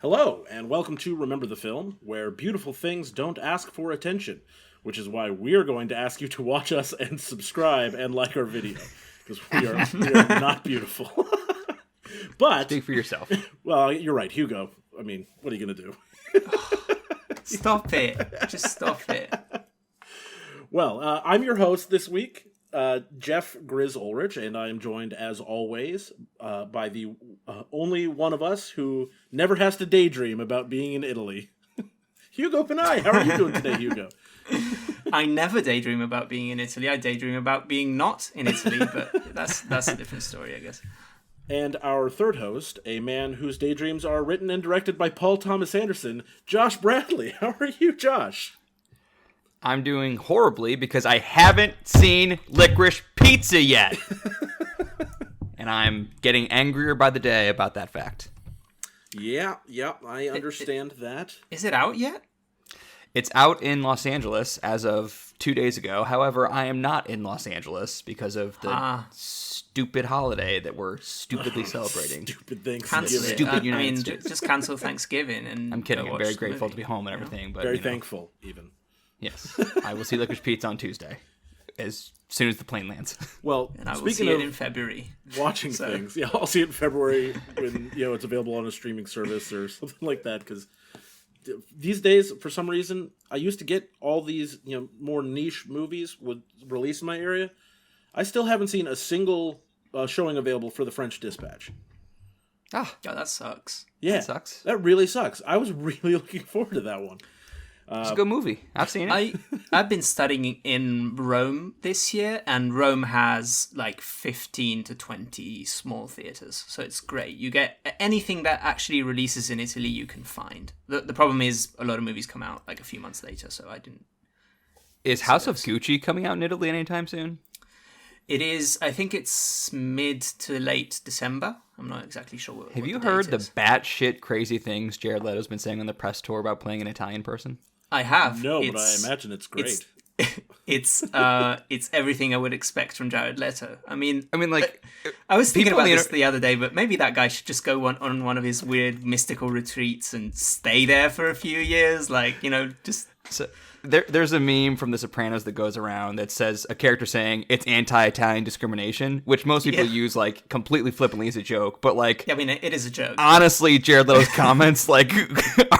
Hello, and welcome to Remember the Film, where beautiful things don't ask for attention, which is why we're going to ask you to watch us and subscribe and like our video, because we are not beautiful. But speak for yourself. Well, you're right, Hugo. I mean, what are you going to do? Stop it. Just stop it. Well, I'm your host this week, Jeff Grizz Ulrich, and I am joined, as always, by the only one of us who never has to daydream about being in Italy. Hugo Panay, how are you doing today, Hugo? I never daydream about being in Italy. I daydream about being not in Italy, but that's a different story, I guess. And our third host, a man whose daydreams are written and directed by Paul Thomas Anderson, Josh Bradley. How are you, Josh? I'm doing horribly because I haven't seen Licorice Pizza yet. And I'm getting angrier by the day about that fact. Yeah, I understand that. Is it out yet? It's out in Los Angeles as of 2 days ago. However, I am not in Los Angeles because of the stupid holiday that we're stupidly celebrating. Stupid Thanksgiving. Cancel it. Stupid United States. Just cancel Thanksgiving. And I'm kidding. go I'm watch very the grateful movie. to be home and everything. But Very thankful, even. Yes. I will see Licorice Pizza on Tuesday as soon as the plane lands. Well, And I will speaking see of it in February. watching things, yeah, I'll see it in February when it's available on a streaming service or something like that. Because these days, for some reason, I used to get all these more niche movies would release in my area. I still haven't seen a single showing available for The French Dispatch. Ah, Oh, that sucks. Yeah, that sucks. That really sucks. I was really looking forward to that one. It's a good movie. I've seen it. I've been studying in Rome this year, and Rome has like 15 to 20 small theaters, so it's great. You get anything that actually releases in Italy, you can find. The problem is a lot of movies come out like a few months later, so I didn't. Is House of Gucci coming out in Italy anytime soon? It is. I think it's mid to late December. I'm not exactly sure. What Have you the heard date the is. batshit crazy things Jared Leto's been saying on the press tour about playing an Italian person? I have. No, but I imagine it's great. It's everything I would expect from Jared Leto. I mean, like, I was thinking people about in the this the other day, but maybe that guy should just go on one of his weird mystical retreats and stay there for a few years. Like, just. So, there's a meme from The Sopranos that goes around that says a character saying it's anti-Italian discrimination, which most people use like completely flippantly as a joke, but like, Yeah, I mean, it is a joke. honestly, Jared Leto's comments like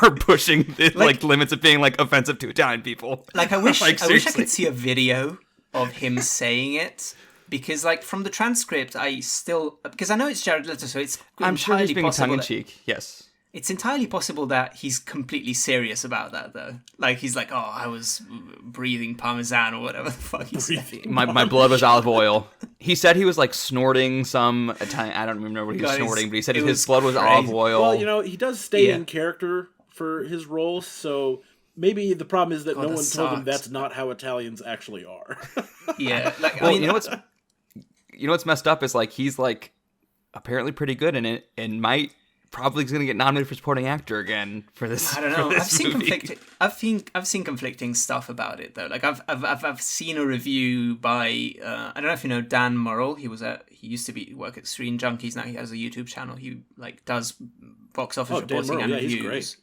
are pushing the limits of being like offensive to Italian people. Like, I wish I seriously. could see a video of him saying it. Because, like, from the transcript, because I know it's Jared Leto, so it's I'm sure he's being possible tongue-in-cheek, yes. It's entirely possible that he's completely serious about that, though. Like, he's like, oh, I was breathing Parmesan or whatever the fuck he's saying. My blood was olive oil. He said he was like snorting some Italian. I don't remember what he was Guys, snorting, but he said it his was blood was crazy. olive oil. Well, he does stay in character for his role, so maybe the problem is that no that one told him sucks. that's not how Italians actually are. Yeah. Like, Well, I mean, you know what's messed up is like he's like apparently pretty good in it, and might probably is going to get nominated for supporting actor again for this. I don't know. I've seen movie. I've seen conflicting stuff about it though. Like I've seen a review by I don't know if you know Dan Murrell. He used to work at Screen Junkies. Now he has a YouTube channel. He like does box office reporting and reviews. He's great.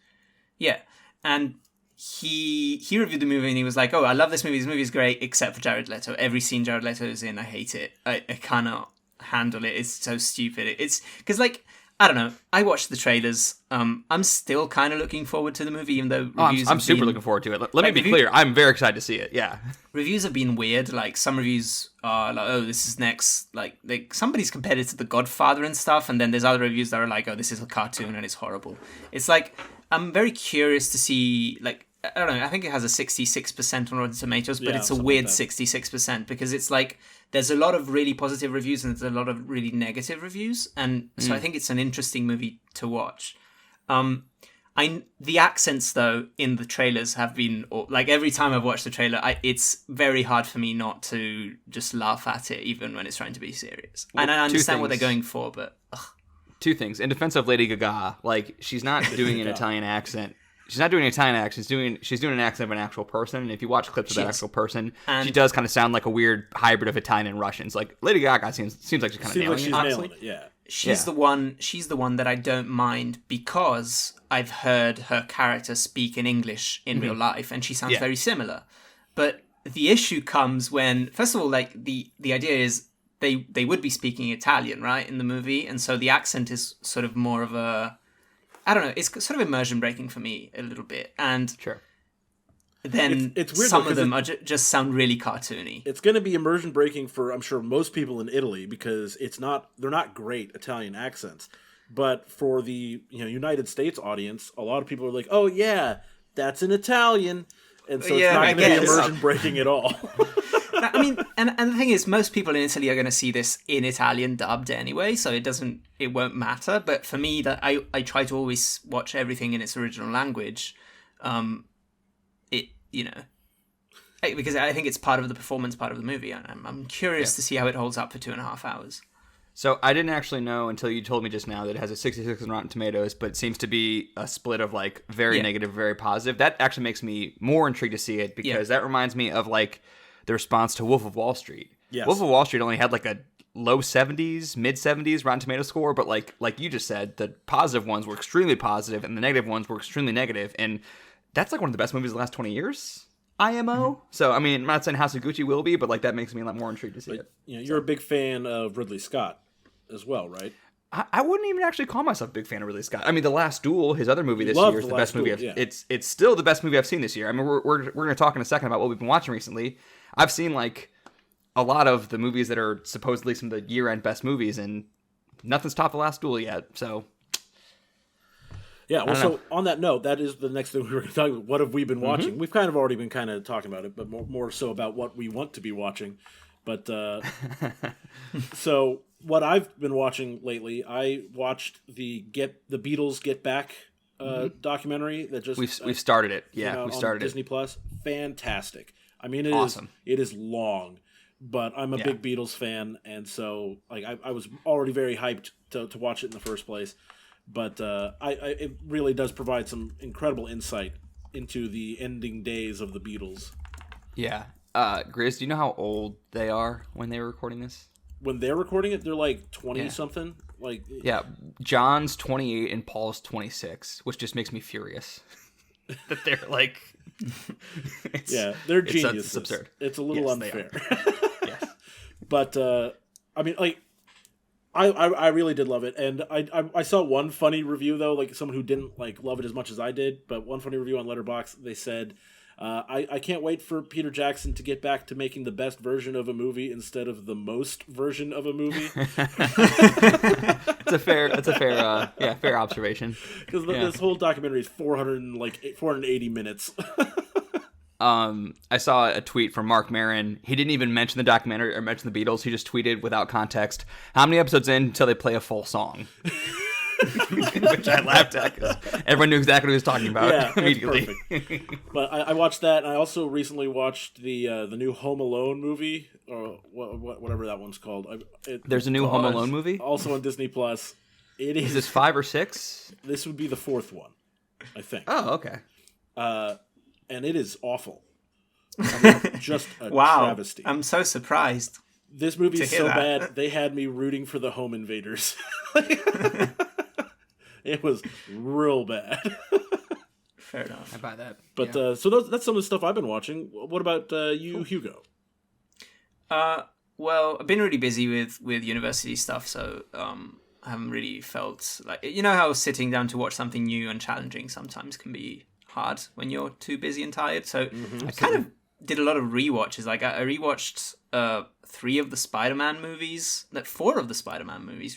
Yeah, and he reviewed the movie and he was like, "Oh, I love this movie. This movie is great, except for Jared Leto. Every scene Jared Leto is in, I hate it. I cannot handle it. It's so stupid. It's because like." I don't know. I watched the trailers. I'm still kind of looking forward to the movie, even though reviews. I'm super looking forward to it. Let me be clear. I'm very excited to see it. Yeah. Reviews have been weird. Like some reviews are like, "Oh, this is next." Like somebody's compared it to The Godfather and stuff, and then there's other reviews that are like, "Oh, this is a cartoon and it's horrible." It's like I'm very curious to see. Like I don't know. I think it has a 66% on Rotten Tomatoes, but it's a weird 66% because it's like. There's a lot of really positive reviews and there's a lot of really negative reviews, and so I think it's an interesting movie to watch. The accents though in the trailers have been like every time I've watched the trailer, it's very hard for me not to just laugh at it, even when it's trying to be serious. Well, and I understand what they're going for, but two things in defense of Lady Gaga, like she's not doing an Italian accent. She's not doing an Italian accent. She's doing an accent of an actual person. And if you watch clips of that actual person, she does kind of sound like a weird hybrid of Italian and Russian. It's like Lady Gaga seems like she's kind of nailing it. Nailing it, yeah. she's the one. She's the one that I don't mind because I've heard her character speak in English in real life, and she sounds very similar. But the issue comes when, first of all, like the idea is they would be speaking Italian, right, in the movie, and so the accent is sort of more of a, I don't know, it's sort of immersion breaking for me a little bit, and then it's weird, some of them just sound really cartoony. It's going to be immersion breaking for, I'm sure, most people in Italy because they're not great Italian accents, but for the United States audience, a lot of people are like, oh yeah, that's an Italian, and so it's not going to be immersion breaking at all. I mean, and the thing is, most people in Italy are going to see this in Italian dubbed anyway, so it won't matter. But for me, that I try to always watch everything in its original language. Because I think it's part of the performance part of the movie. I'm curious to see how it holds up for 2.5 hours. So I didn't actually know until you told me just now that it has a 66 on Rotten Tomatoes, but it seems to be a split of like very negative, very positive. That actually makes me more intrigued to see it because that reminds me of like the response to Wolf of Wall Street. Yes. Wolf of Wall Street only had like a low 70s, mid 70s Rotten Tomato score, but like you just said, the positive ones were extremely positive and the negative ones were extremely negative, and that's like one of the best movies of the last 20 years. IMO. So I mean, I'm not saying House of Gucci will be, but like that makes me a lot more intrigued to see it. You're a big fan of Ridley Scott as well, right? I wouldn't even actually call myself a big fan of Ridley Scott. I mean, The Last Duel, his other movie this year, is the best movie. It's still the best movie I've seen this year. I mean, we're going to talk in a second about what we've been watching recently. I've seen like a lot of the movies that are supposedly some of the year-end best movies, and nothing's topped The Last Duel yet. So, yeah. Well, so on that note, that is the next thing we were going to talk about. What have we been watching? We've kind of already been kind of talking about it, but more so about what we want to be watching. But so what I've been watching lately, I watched the Beatles Get Back documentary that just we've started it. Yeah, we started on Disney Plus. Fantastic. I mean, it awesome. It is long, but I'm a big Beatles fan, and so like I was already very hyped to watch it in the first place. But it really does provide some incredible insight into the ending days of the Beatles. Yeah. Grizz, do you know how old they are when they were recording this? When they're recording it, they're like 20-something. Like, yeah, John's 28 and Paul's 26, which just makes me furious. That they're like... they're geniuses. It's absurd. It's a little unfair. Yes. But, I mean, like, I really did love it. And I saw one funny review, though, like someone who didn't like love it as much as I did, but one funny review on letterboxd, they said... I can't wait for Peter Jackson to get back to making the best version of a movie instead of the most version of a movie. That's a fair observation. Because this whole documentary is 480 minutes. I saw a tweet from Mark Maron. He didn't even mention the documentary or mention the Beatles. He just tweeted without context, how many episodes in until they play a full song? Which I laughed at because everyone knew exactly what he was talking about immediately. But I watched that, and I also recently watched the new Home Alone movie, or whatever that one's called. There's a new Home Alone movie? Also on Disney Plus. Is this 5 or 6? This would be the 4th one, I think. Oh, okay. And it is awful. I mean, just a travesty. I'm so surprised. This movie is so bad, they had me rooting for the home invaders. It was real bad. Fair enough. I buy that. But so that's some of the stuff I've been watching. What about you, Hugo? Well, I've been really busy with university stuff, so I haven't really felt like, you know how sitting down to watch something new and challenging sometimes can be hard when you're too busy and tired. So I kind of did a lot of rewatches. Like I rewatched 4 of the Spider-Man movies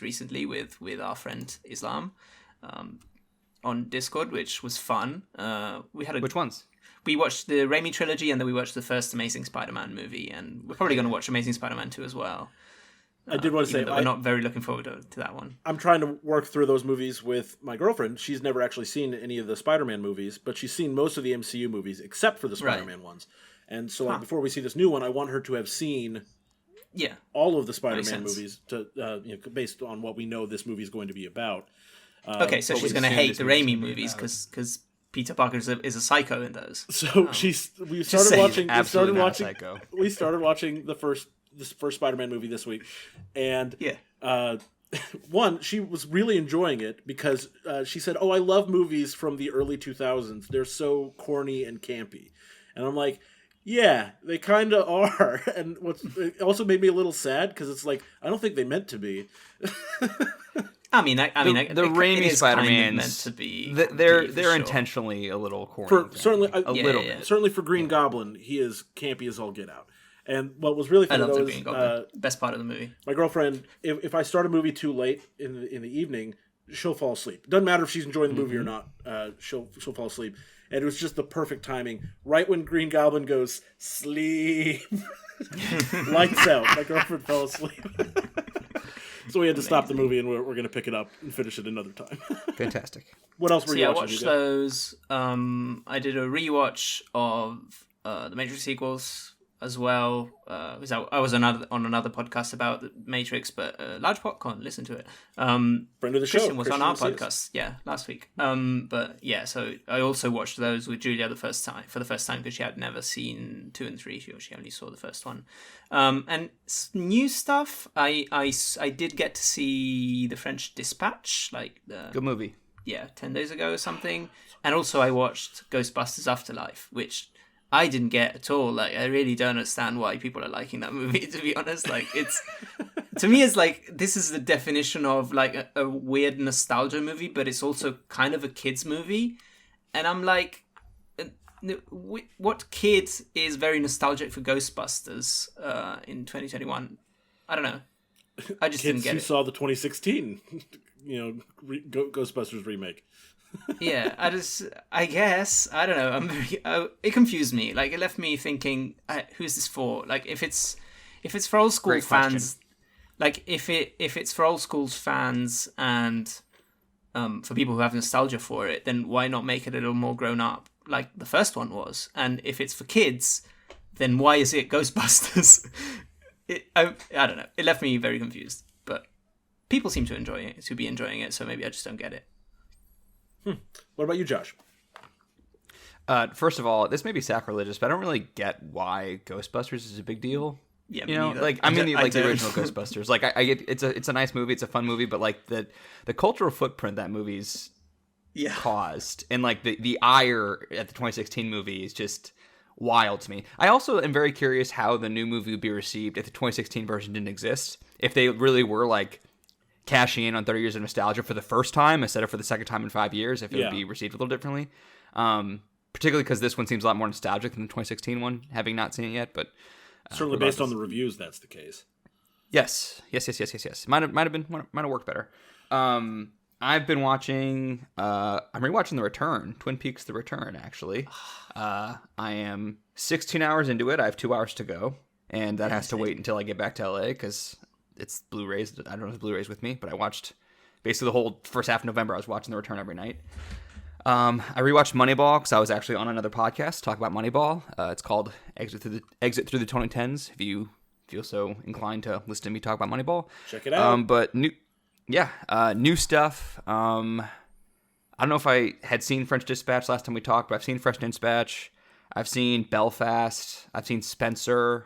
recently with our friend Islam on Discord, which was fun. Which ones? We watched the Raimi trilogy, and then we watched the first Amazing Spider-Man movie, and we're probably going to watch Amazing Spider-Man 2 as well. I did want to say we're not very looking forward to that one. I'm trying to work through those movies with my girlfriend. She's never actually seen any of the Spider-Man movies, but she's seen most of the MCU movies except for the Spider-Man ones. And so before we see this new one, I want her to have seen all of the Spider-Man movies based on what we know this movie is going to be about. Okay, so she's going to hate the Raimi movies because Peter Parker is a psycho in those. So we started watching the first Spider-Man movie this week, and one, she was really enjoying it because she said, "Oh, I love movies from the early 2000s. They're so corny and campy," and I'm like. Yeah, they kind of are, and it also made me a little sad because it's like I don't think they meant to be. I mean, the Raimi Spider-Man's meant to be. They're intentionally a little corny. Certainly for Green Goblin, he is campy as all get out. And what was really funny though is best part of the movie. My girlfriend, if I start a movie too late in the evening, she'll fall asleep. Doesn't matter if she's enjoying the movie or not. She'll fall asleep. And it was just the perfect timing. Right when Green Goblin goes, sleep. Lights out. My girlfriend fell asleep. So we had to stop the movie, and we're going to pick it up and finish it another time. Fantastic. What else were you watching? I watched those. I did a rewatch of the Matrix sequels as well. I was on another podcast about the Matrix, but Large Popcorn, listen to it. Friend of the show. Christian was on our podcast, last week. So I also watched those with Julia for the first time because she had never seen 2 and 3. She only saw the first one. And new stuff. I did get to see The French Dispatch, good movie. 10 days ago or something. And also I watched Ghostbusters Afterlife, which I didn't get at all. I really don't understand why people are liking that movie, to be honest. It's to me, it's this is the definition of a weird nostalgia movie, but it's also kind of a kid's movie. And I'm like, what kid is very nostalgic for Ghostbusters in 2021? I don't know. I just didn't get it. Kids who saw the 2016, Ghostbusters remake. Yeah, I guess I don't know. It confused me. It left me thinking, who's this for? If it's for old school Great fans, if it's for old school fans and for people who have nostalgia for it, then why not make it a little more grown up, like the first one was? And if it's for kids, then why is it Ghostbusters? I don't know. It left me very confused. But people seem to be enjoying it, so maybe I just don't get it. What about you, Josh? First of all, this may be sacrilegious, but I don't really get why Ghostbusters is a big deal. Yeah, the original Ghostbusters. I get it's a nice movie, it's a fun movie, but the cultural footprint that movie's caused, and the ire at the 2016 movie is just wild to me. I also am very curious how the new movie would be received if the 2016 version didn't exist. If they really were cashing in on 30 years of nostalgia for the first time instead of for the second time in 5 years, if it would be received a little differently. Particularly because this one seems a lot more nostalgic than the 2016 one, having not seen it yet. But certainly based on the reviews, that's the case. Yes. Might have worked better. I've been watching. I'm rewatching The Return, Twin Peaks: The Return. Actually, I am 16 hours into it. I have 2 hours to go, and that has to wait until I get back to LA because it's Blu-rays. I don't have the Blu-rays with me, but I watched basically the whole first half of November. I was watching The Return every night. I rewatched Moneyball because I was actually on another podcast to talk about Moneyball. It's called Exit Through the 2010s. If you feel so inclined to listen to me talk about Moneyball, check it out. But new stuff. I don't know if I had seen French Dispatch last time we talked, but I've seen French Dispatch. I've seen Belfast. I've seen Spencer.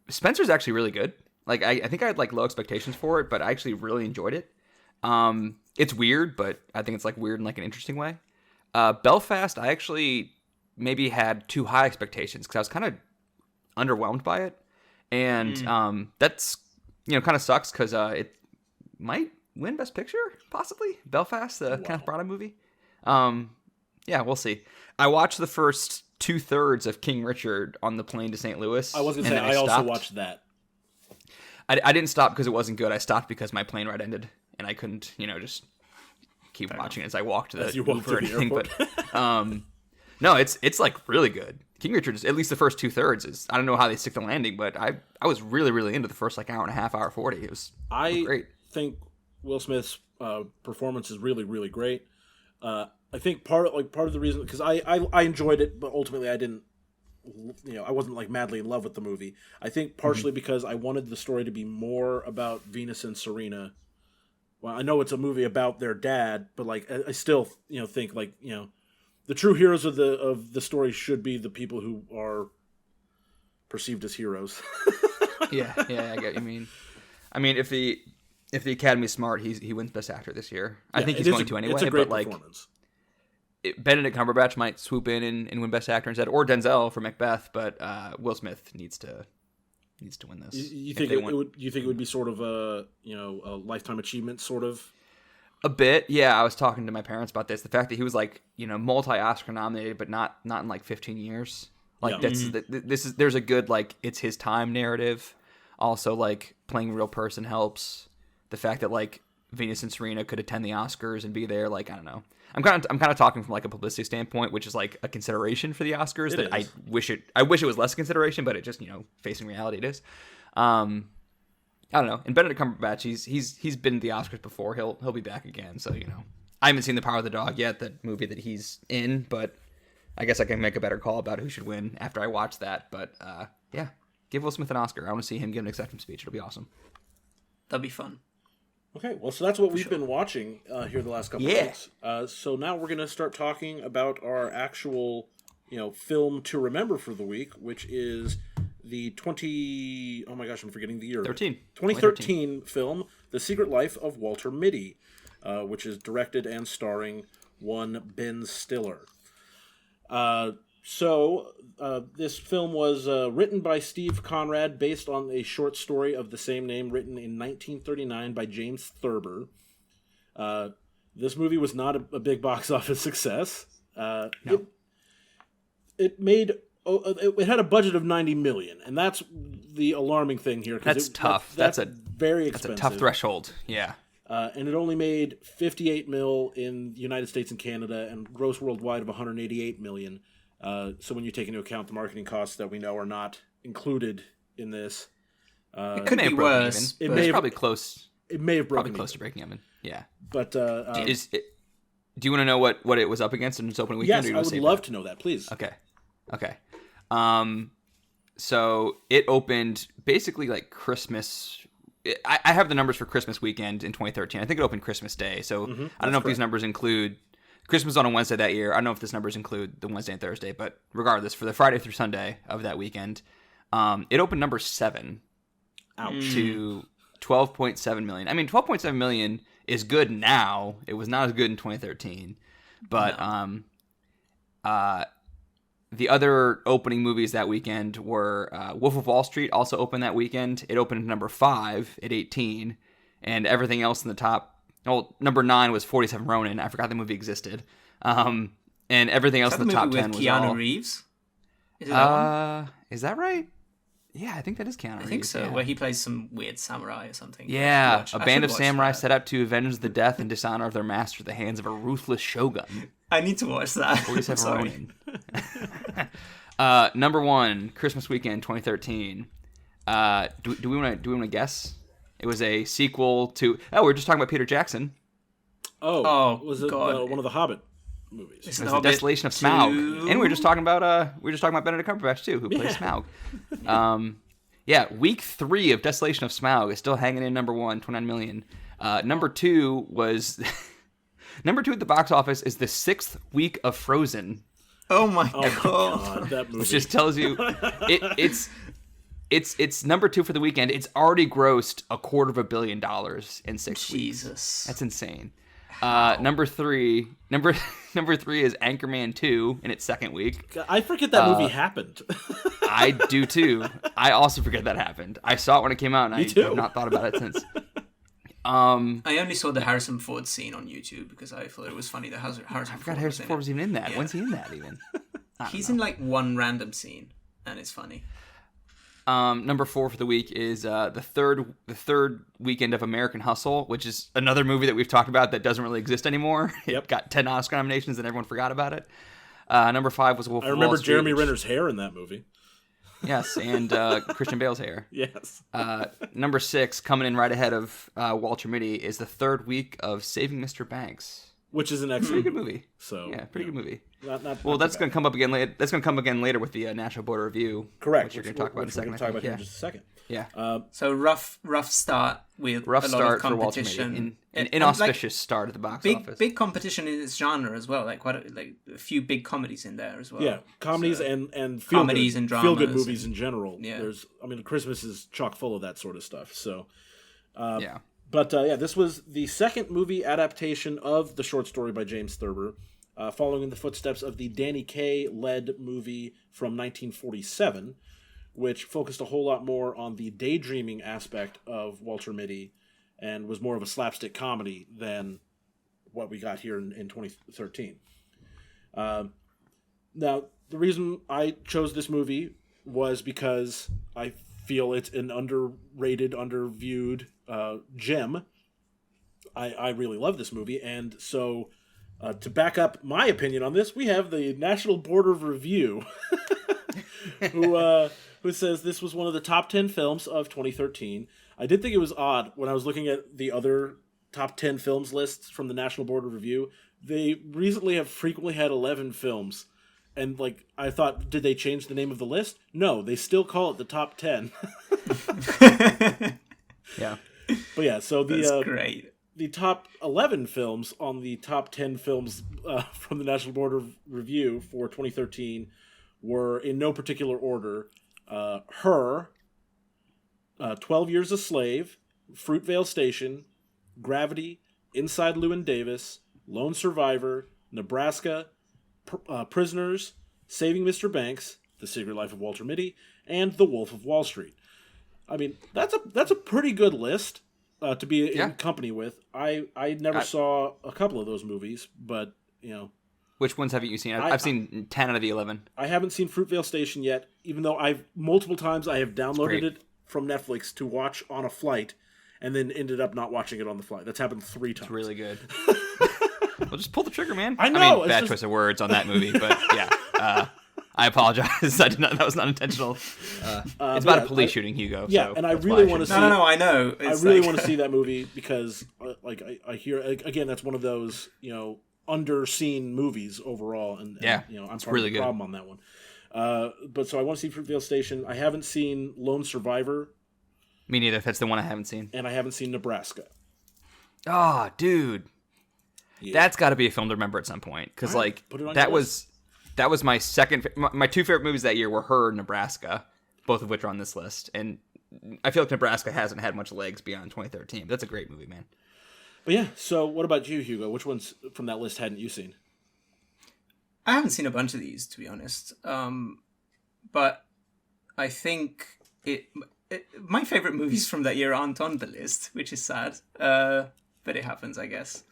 Spencer's actually really good. I think I had low expectations for it, but I actually really enjoyed it. It's weird, but I think it's weird in an interesting way. Belfast, I actually maybe had too high expectations because I was kind of underwhelmed by it, and that's kind of sucks because it might win Best Picture possibly. Belfast, the Kenneth Branagh movie. We'll see. I watched the first 2/3 of King Richard on the plane to St. Louis. I was going to say, I also watched that. I didn't stop because it wasn't good. I stopped because my plane ride ended, and I couldn't, just keep watching it as I walked to the Uber or anything. But no, it's really good. King Richard, at least the first 2/3 is. I don't know how they stick the landing, but I was really, really into the first hour and a half, hour 40. It was great. I think Will Smith's performance is really, really great. I think part of the reason, because I enjoyed it, but ultimately I didn't, I wasn't madly in love with the movie. I think partially because I wanted the story to be more about Venus and Serena. Well, I know it's a movie about their dad, but I still think the true heroes of the story should be the people who are perceived as heroes. yeah, I get what you mean. I mean, if the Academy's smart, he wins Best Actor this year. I think he's going to anyway. It's a great but performance. Benedict Cumberbatch might swoop in and win Best Actor instead, or Denzel for Macbeth. But Will Smith needs to win this. You think it would be sort of a lifetime achievement sort of? A bit, yeah. I was talking to my parents about this. The fact that he was like multi-Oscar nominated, but not in like 15 years. Like there's a good like it's his time narrative. Also, like playing real person helps. The fact that like Venus and Serena could attend the Oscars and be there, like I don't know. I'm kind of talking from like a publicity standpoint, which is like a consideration for the Oscars. I wish it was less consideration, but it just facing reality it is. I don't know. And Benedict Cumberbatch, he's been to the Oscars before. He'll be back again. So I haven't seen The Power of the Dog yet, that movie that he's in, but I guess I can make a better call about who should win after I watch that. But yeah, give Will Smith an Oscar. I want to see him give an acceptance speech. It'll be awesome. That'd be fun. Okay, well, so that's what we've been watching here the last couple of weeks. So now we're going to start talking about our actual, film to remember for the week, which is the 2013 film, The Secret Life of Walter Mitty, which is directed and starring one Ben Stiller. So this film was written by Steve Conrad based on a short story of the same name written in 1939 by James Thurber. This movie was not a big box office success. No. It made... it had a budget of $90 million, and that's the alarming thing here. That's tough. That's very expensive. That's a tough threshold. Yeah. And it only made $58 million in the United States and Canada, and gross worldwide of $188 million. So when you take into account the marketing costs that we know are not included in this, it could be worse. It may have probably close. It may have broken probably close to breaking even. Yeah. But do you want to know what it was up against in its opening weekend? Yes, I would love to know that. Please. Okay. So it opened basically like Christmas. I have the numbers for Christmas weekend in 2013. I think it opened Christmas Day. So I don't know if these numbers include Christmas on a Wednesday that year. I don't know if these numbers include the Wednesday and Thursday, but regardless, for the Friday through Sunday of that weekend, it opened number 7 to 12.7 million. I mean, 12.7 million is good now. It was not as good in 2013, but the other opening movies that weekend were Wolf of Wall Street also opened that weekend. It opened at number 5 at 18, and everything else in the top. Well, number 9 was 47 Ronin. I forgot the movie existed. And everything else in the top 10 was Keanu Reeves? Is that is that right? Yeah, I think that is Keanu Reeves. I think so, yeah. where he plays some weird samurai or something. Yeah, a band of samurai set out to avenge the death and dishonor of their master at the hands of a ruthless shogun. I need to watch that. 47 Ronin. Number 1, Christmas weekend 2013. Do we want to guess? It was a sequel to... Oh, we were just talking about Peter Jackson. Oh, was it one of the Hobbit movies? It was the Desolation of Smaug. And we were just talking about Benedict Cumberbatch too, who plays Smaug. Week 3 of Desolation of Smaug is still hanging in number 1, 29 million. Number 2 was number 2 at the box office is the 6th week of Frozen. Oh my god, that movie! Which just tells you it's number 2 for the weekend. It's already grossed $250 million in 6 weeks. Jesus, that's insane. Number 3 is Anchorman 2 in its 2nd week. I forget that movie happened. I do too. I also forget that happened. I saw it when it came out, and I have not thought about it since. I only saw the Harrison Ford scene on YouTube because I thought it was funny that Harrison Ford was even in that. Yeah. When's he in that even? He's in like one random scene, and it's funny. Number 4 for the week is the third weekend of American Hustle, which is another movie that we've talked about that doesn't really exist anymore. It got 10 Oscar nominations and everyone forgot about it. Number 5 was Wolf of Wall Street. I remember Jeremy Renner's hair in that movie. Yes, and Christian Bale's hair. Yes. Number 6, coming in right ahead of Walter Mitty, is the 3rd week of Saving Mr. Banks, which is an excellent, pretty good movie. So pretty good movie. Well, that's going to come up again later. That's going to come again later with the National Board Review. Correct. Which you're going to talk about in a second. We're going to talk about here in just a second. Yeah. So rough start with a lot of competition. An inauspicious start at the box office. Big competition in its genre as well. Like a few big comedies in there as well. Yeah, comedies and comedies and dramas, feel good movies in general. Yeah. Christmas is chock full of that sort of stuff. So, Yeah. But this was the second movie adaptation of the short story by James Thurber, following in the footsteps of the Danny Kaye-led movie from 1947, which focused a whole lot more on the daydreaming aspect of Walter Mitty and was more of a slapstick comedy than what we got here in 2013. Now, the reason I chose this movie was because I feel it's an underrated, underviewed gem. I really love this movie, and so to back up my opinion on this, we have the National Board of Review, who says this was one of the top 10 films of 2013. I did think it was odd when I was looking at the other top 10 films lists from the National Board of Review. They recently have frequently had 11 films. And, I thought, did they change the name of the list? No, they still call it the top 10. Yeah. But yeah, so That's great. The top 11 films on the top 10 films from the National Board of Review for 2013 were, in no particular order, Her, 12 Years a Slave, Fruitvale Station, Gravity, Inside Llewyn Davis, Lone Survivor, Nebraska, Prisoners, Saving Mr. Banks, The Secret Life of Walter Mitty, and The Wolf of Wall Street. I mean, that's a pretty good list to be in company with. I never saw a couple of those movies, but, Which ones haven't you seen? I've seen 10 out of the 11. I haven't seen Fruitvale Station yet, even though multiple times I have downloaded it from Netflix to watch on a flight, and then ended up not watching it on the flight. That's happened 3 times. It's really good. Well, just pull the trigger, man. I know. Bad choice of words on that movie, but yeah. I apologize. That was not intentional. It's about a police shooting, Hugo. Yeah, so and I really want to see. No, I know. I really want to see that movie because, I hear again, that's one of those underseen movies overall, and I'm part really of the problem on that one. But so I want to see Fruitvale Station. I haven't seen Lone Survivor. Me neither. That's the one I haven't seen. And I haven't seen Nebraska. Oh, dude. Yeah. That's got to be a film to remember at some point, because that was my second. My 2 favorite movies that year were Her and Nebraska, both of which are on this list, and I feel like Nebraska hasn't had much legs beyond 2013. But that's a great movie, man. But yeah, so what about you, Hugo? Which ones from that list hadn't you seen? I haven't seen a bunch of these, to be honest. But I think my favorite movies from that year aren't on the list, which is sad. But it happens, I guess.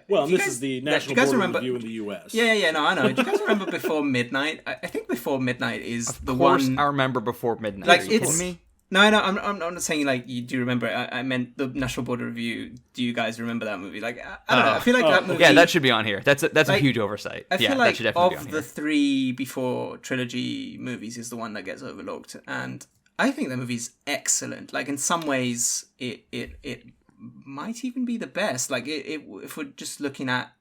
Well, this is the National Board of Review in the U.S. Yeah, no, I know. Do you guys remember Before Midnight? I think Before Midnight is the one... Of course I remember Before Midnight. Are you kidding me? No, I'm not saying, you do remember it. I meant the National Board of Review. Do you guys remember that movie? I don't know. I feel like that movie... Yeah, that should be on here. That's a huge oversight. I feel that should definitely be on of here. the 3 Before trilogy movies is the one that gets overlooked. And I think that movie's excellent. In some ways, it might even be the best. If we're just looking at...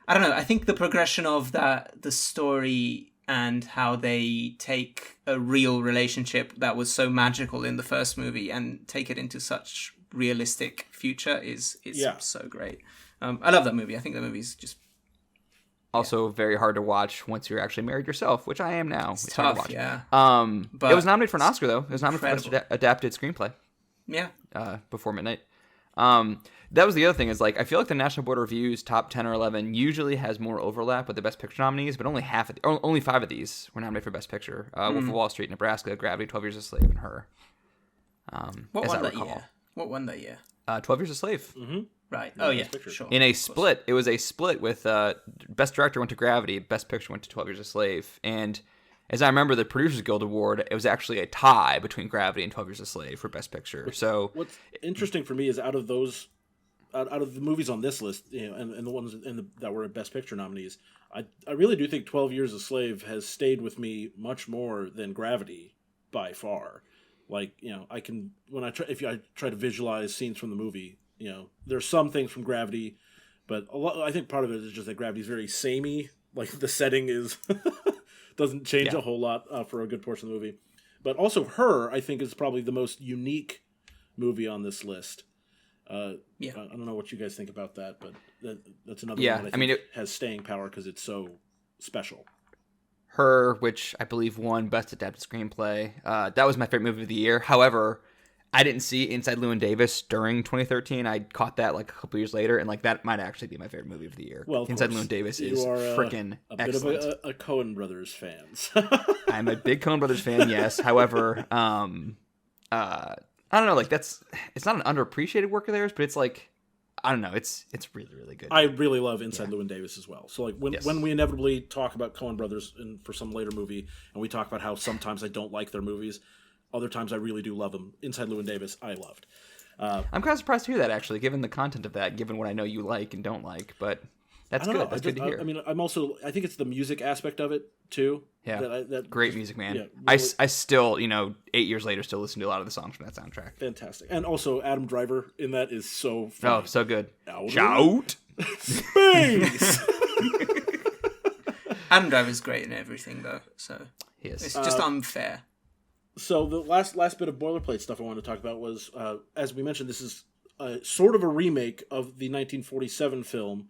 I don't know. I think the progression of the story and how they take a real relationship that was so magical in the first movie and take it into such realistic future is so great. I love that movie. I think that movie's just also very hard to watch once you're actually married yourself, which I am now. It's tough, hard to watch. Yeah. But it was nominated for an Oscar though. It was nominated for Best Adapted Screenplay. Yeah. Before Midnight. That was the other thing is I feel like the National Board of Review's top 10 or 11 usually has more overlap with the Best Picture nominees, but only 5 of these were nominated for Best Picture. Wolf of Wall Street, Nebraska, Gravity, 12 Years a Slave, and Her. What won that year? What won that year? 12 Years a Slave. Mm-hmm. Right. Oh yeah, sure. In a split, it was a split with Best Director went to Gravity, Best Picture went to 12 Years a Slave, and as I remember, the Producers Guild Award, it was actually a tie between Gravity and 12 Years a Slave for Best Picture. So what's interesting for me is out of the movies on this list, and the ones that were Best Picture nominees, I really do think 12 Years a Slave has stayed with me much more than Gravity by far. I can if I try to visualize scenes from the movie, there's some things from Gravity, but I think part of it is just that Gravity is very samey. The setting is doesn't change a whole lot for a good portion of the movie. But also Her, I think, is probably the most unique movie on this list. I don't know what you guys think about that, but that's another one that I think it has staying power because it's so special. Her, which I believe won Best Adapted Screenplay, that was my favorite movie of the year. However, I didn't see Inside Llewyn Davis during 2013. I caught that like a couple years later, and like that might actually be my favorite movie of the year. Well, Inside Llewyn Davis is freaking excellent. Bit of a Coen Brothers fan. I'm a big Coen Brothers fan, yes. However, I don't know, like it's not an underappreciated work of theirs, but it's like, I don't know, it's really, really good. I really love Inside Llewyn Davis as well. So like when we inevitably talk about Coen Brothers for some later movie, and we talk about how sometimes I don't like their movies, other times I really do love them. Inside Llewyn Davis, I loved. I'm kind of surprised to hear that, actually, given the content of that, given what I know you like and don't like, but that's good. That's good to hear. I mean, I think it's the music aspect of it, too. Yeah, great music, man. Yeah, really, I still, 8 years later, still listen to a lot of the songs from that soundtrack. Fantastic. And also, Adam Driver in that is so funny. Oh, so good. Shout! Space! Adam Driver's great in everything, though, so he is. It's just unfair. So the last bit of boilerplate stuff I wanted to talk about was, as we mentioned, this is sort of a remake of the 1947 film,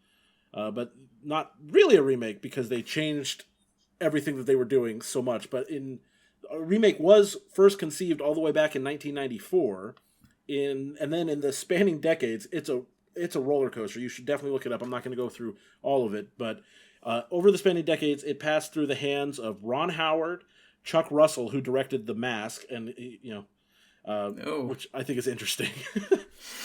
but not really a remake because they changed everything that they were doing so much. But a remake was first conceived all the way back in 1994, and then in the spanning decades, it's a roller coaster. You should definitely look it up. I'm not going to go through all of it, but over the spanning decades, it passed through the hands of Ron Howard, Chuck Russell, who directed The Mask, and which I think is interesting.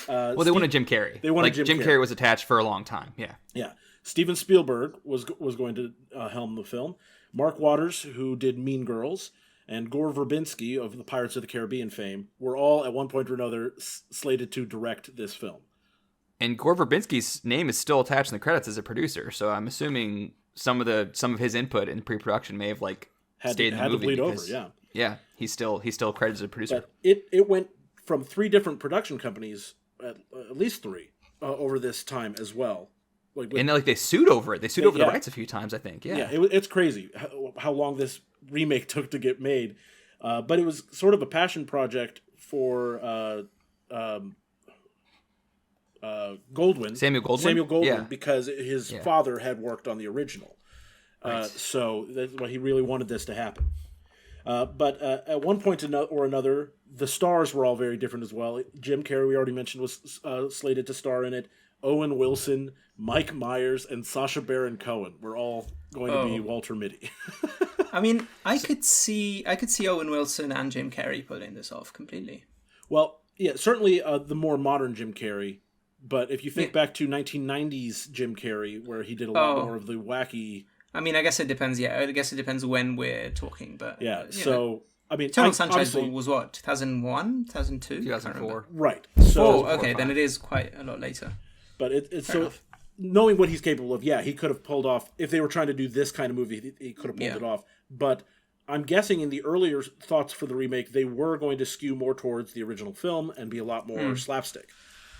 Well, they wanted Jim Carrey. They wanted Jim Carrey was attached for a long time. Yeah. Yeah. Steven Spielberg was going to helm the film. Mark Waters, who did Mean Girls, and Gore Verbinski of the Pirates of the Caribbean fame were all at one point or another slated to direct this film. And Gore Verbinski's name is still attached in the credits as a producer, so I'm assuming some of his input in pre-production may have stayed in the movie. To bleed over, yeah. Yeah, he's still credited as a producer. But it went from 3 different production companies, at least 3, over this time as well. And they sued over it. They sued over the rights a few times, I think. Yeah, it's crazy how long this remake took to get made. But it was sort of a passion project for Goldwyn. Samuel Goldwyn, because his father had worked on the original. Right. So that's why he really wanted this to happen. But at one point or another, the stars were all very different as well. Jim Carrey, we already mentioned, was slated to star in it. Owen Wilson, Mike Myers, and Sacha Baron Cohen were all going to be Walter Mitty. I mean, I could see Owen Wilson and Jim Carrey pulling this off completely. Well, yeah, certainly the more modern Jim Carrey. But if you think back to 1990s Jim Carrey, where he did a lot more of the wacky... I mean, I guess it depends. Yeah, I guess it depends when we're talking. But I mean, Eternal Sunshine was what, 2001, 2002, 2004. Right. So okay, then it is quite a lot later. But it's so enough. Knowing what he's capable of, he could have pulled off, if they were trying to do this kind of movie, he could have pulled it off. But I'm guessing in the earlier thoughts for the remake, they were going to skew more towards the original film and be a lot more slapstick,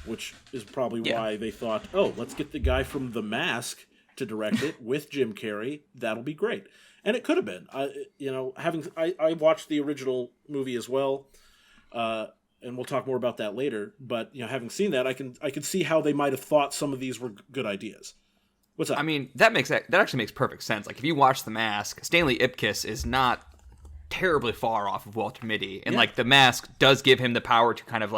which is probably why they thought, let's get the guy from The Mask to direct it with Jim Carrey. That'll be great. And it could have been. I watched the original movie as well, and we'll talk more about that later. But having seen that, I can see how they might have thought some of these were good ideas. What's up? I mean, that actually makes perfect sense. Like if you watch The Mask, Stanley Ipkiss is not terribly far off of Walter Mitty, and The Mask does give him the power to kind of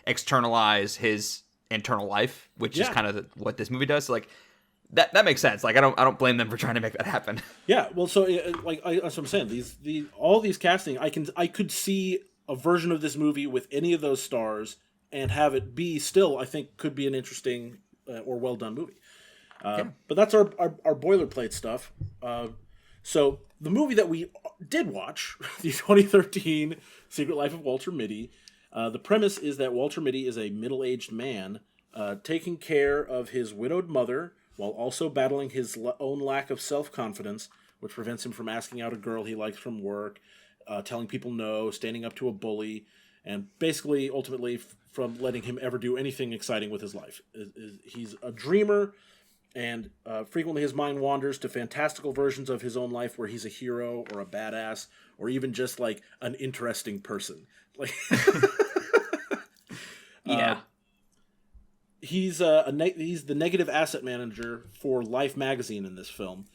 externalize his internal life, which is kind of what this movie does. So that makes sense. I don't blame them for trying to make that happen. Yeah, well, so that's what I'm saying. All these casting, I could see a version of this movie with any of those stars and have it be still, I think, could be an interesting or well done movie. But that's our boilerplate stuff. So the movie that we did watch, the 2013 Secret Life of Walter Mitty, the premise is that Walter Mitty is a middle-aged man taking care of his widowed mother while also battling his own lack of self-confidence, which prevents him from asking out a girl he likes from work, telling people no, standing up to a bully, and basically, ultimately, from letting him ever do anything exciting with his life. He's a dreamer, and frequently his mind wanders to fantastical versions of his own life where he's a hero or a badass or even just an interesting person. He's the negative asset manager for Life magazine in this film,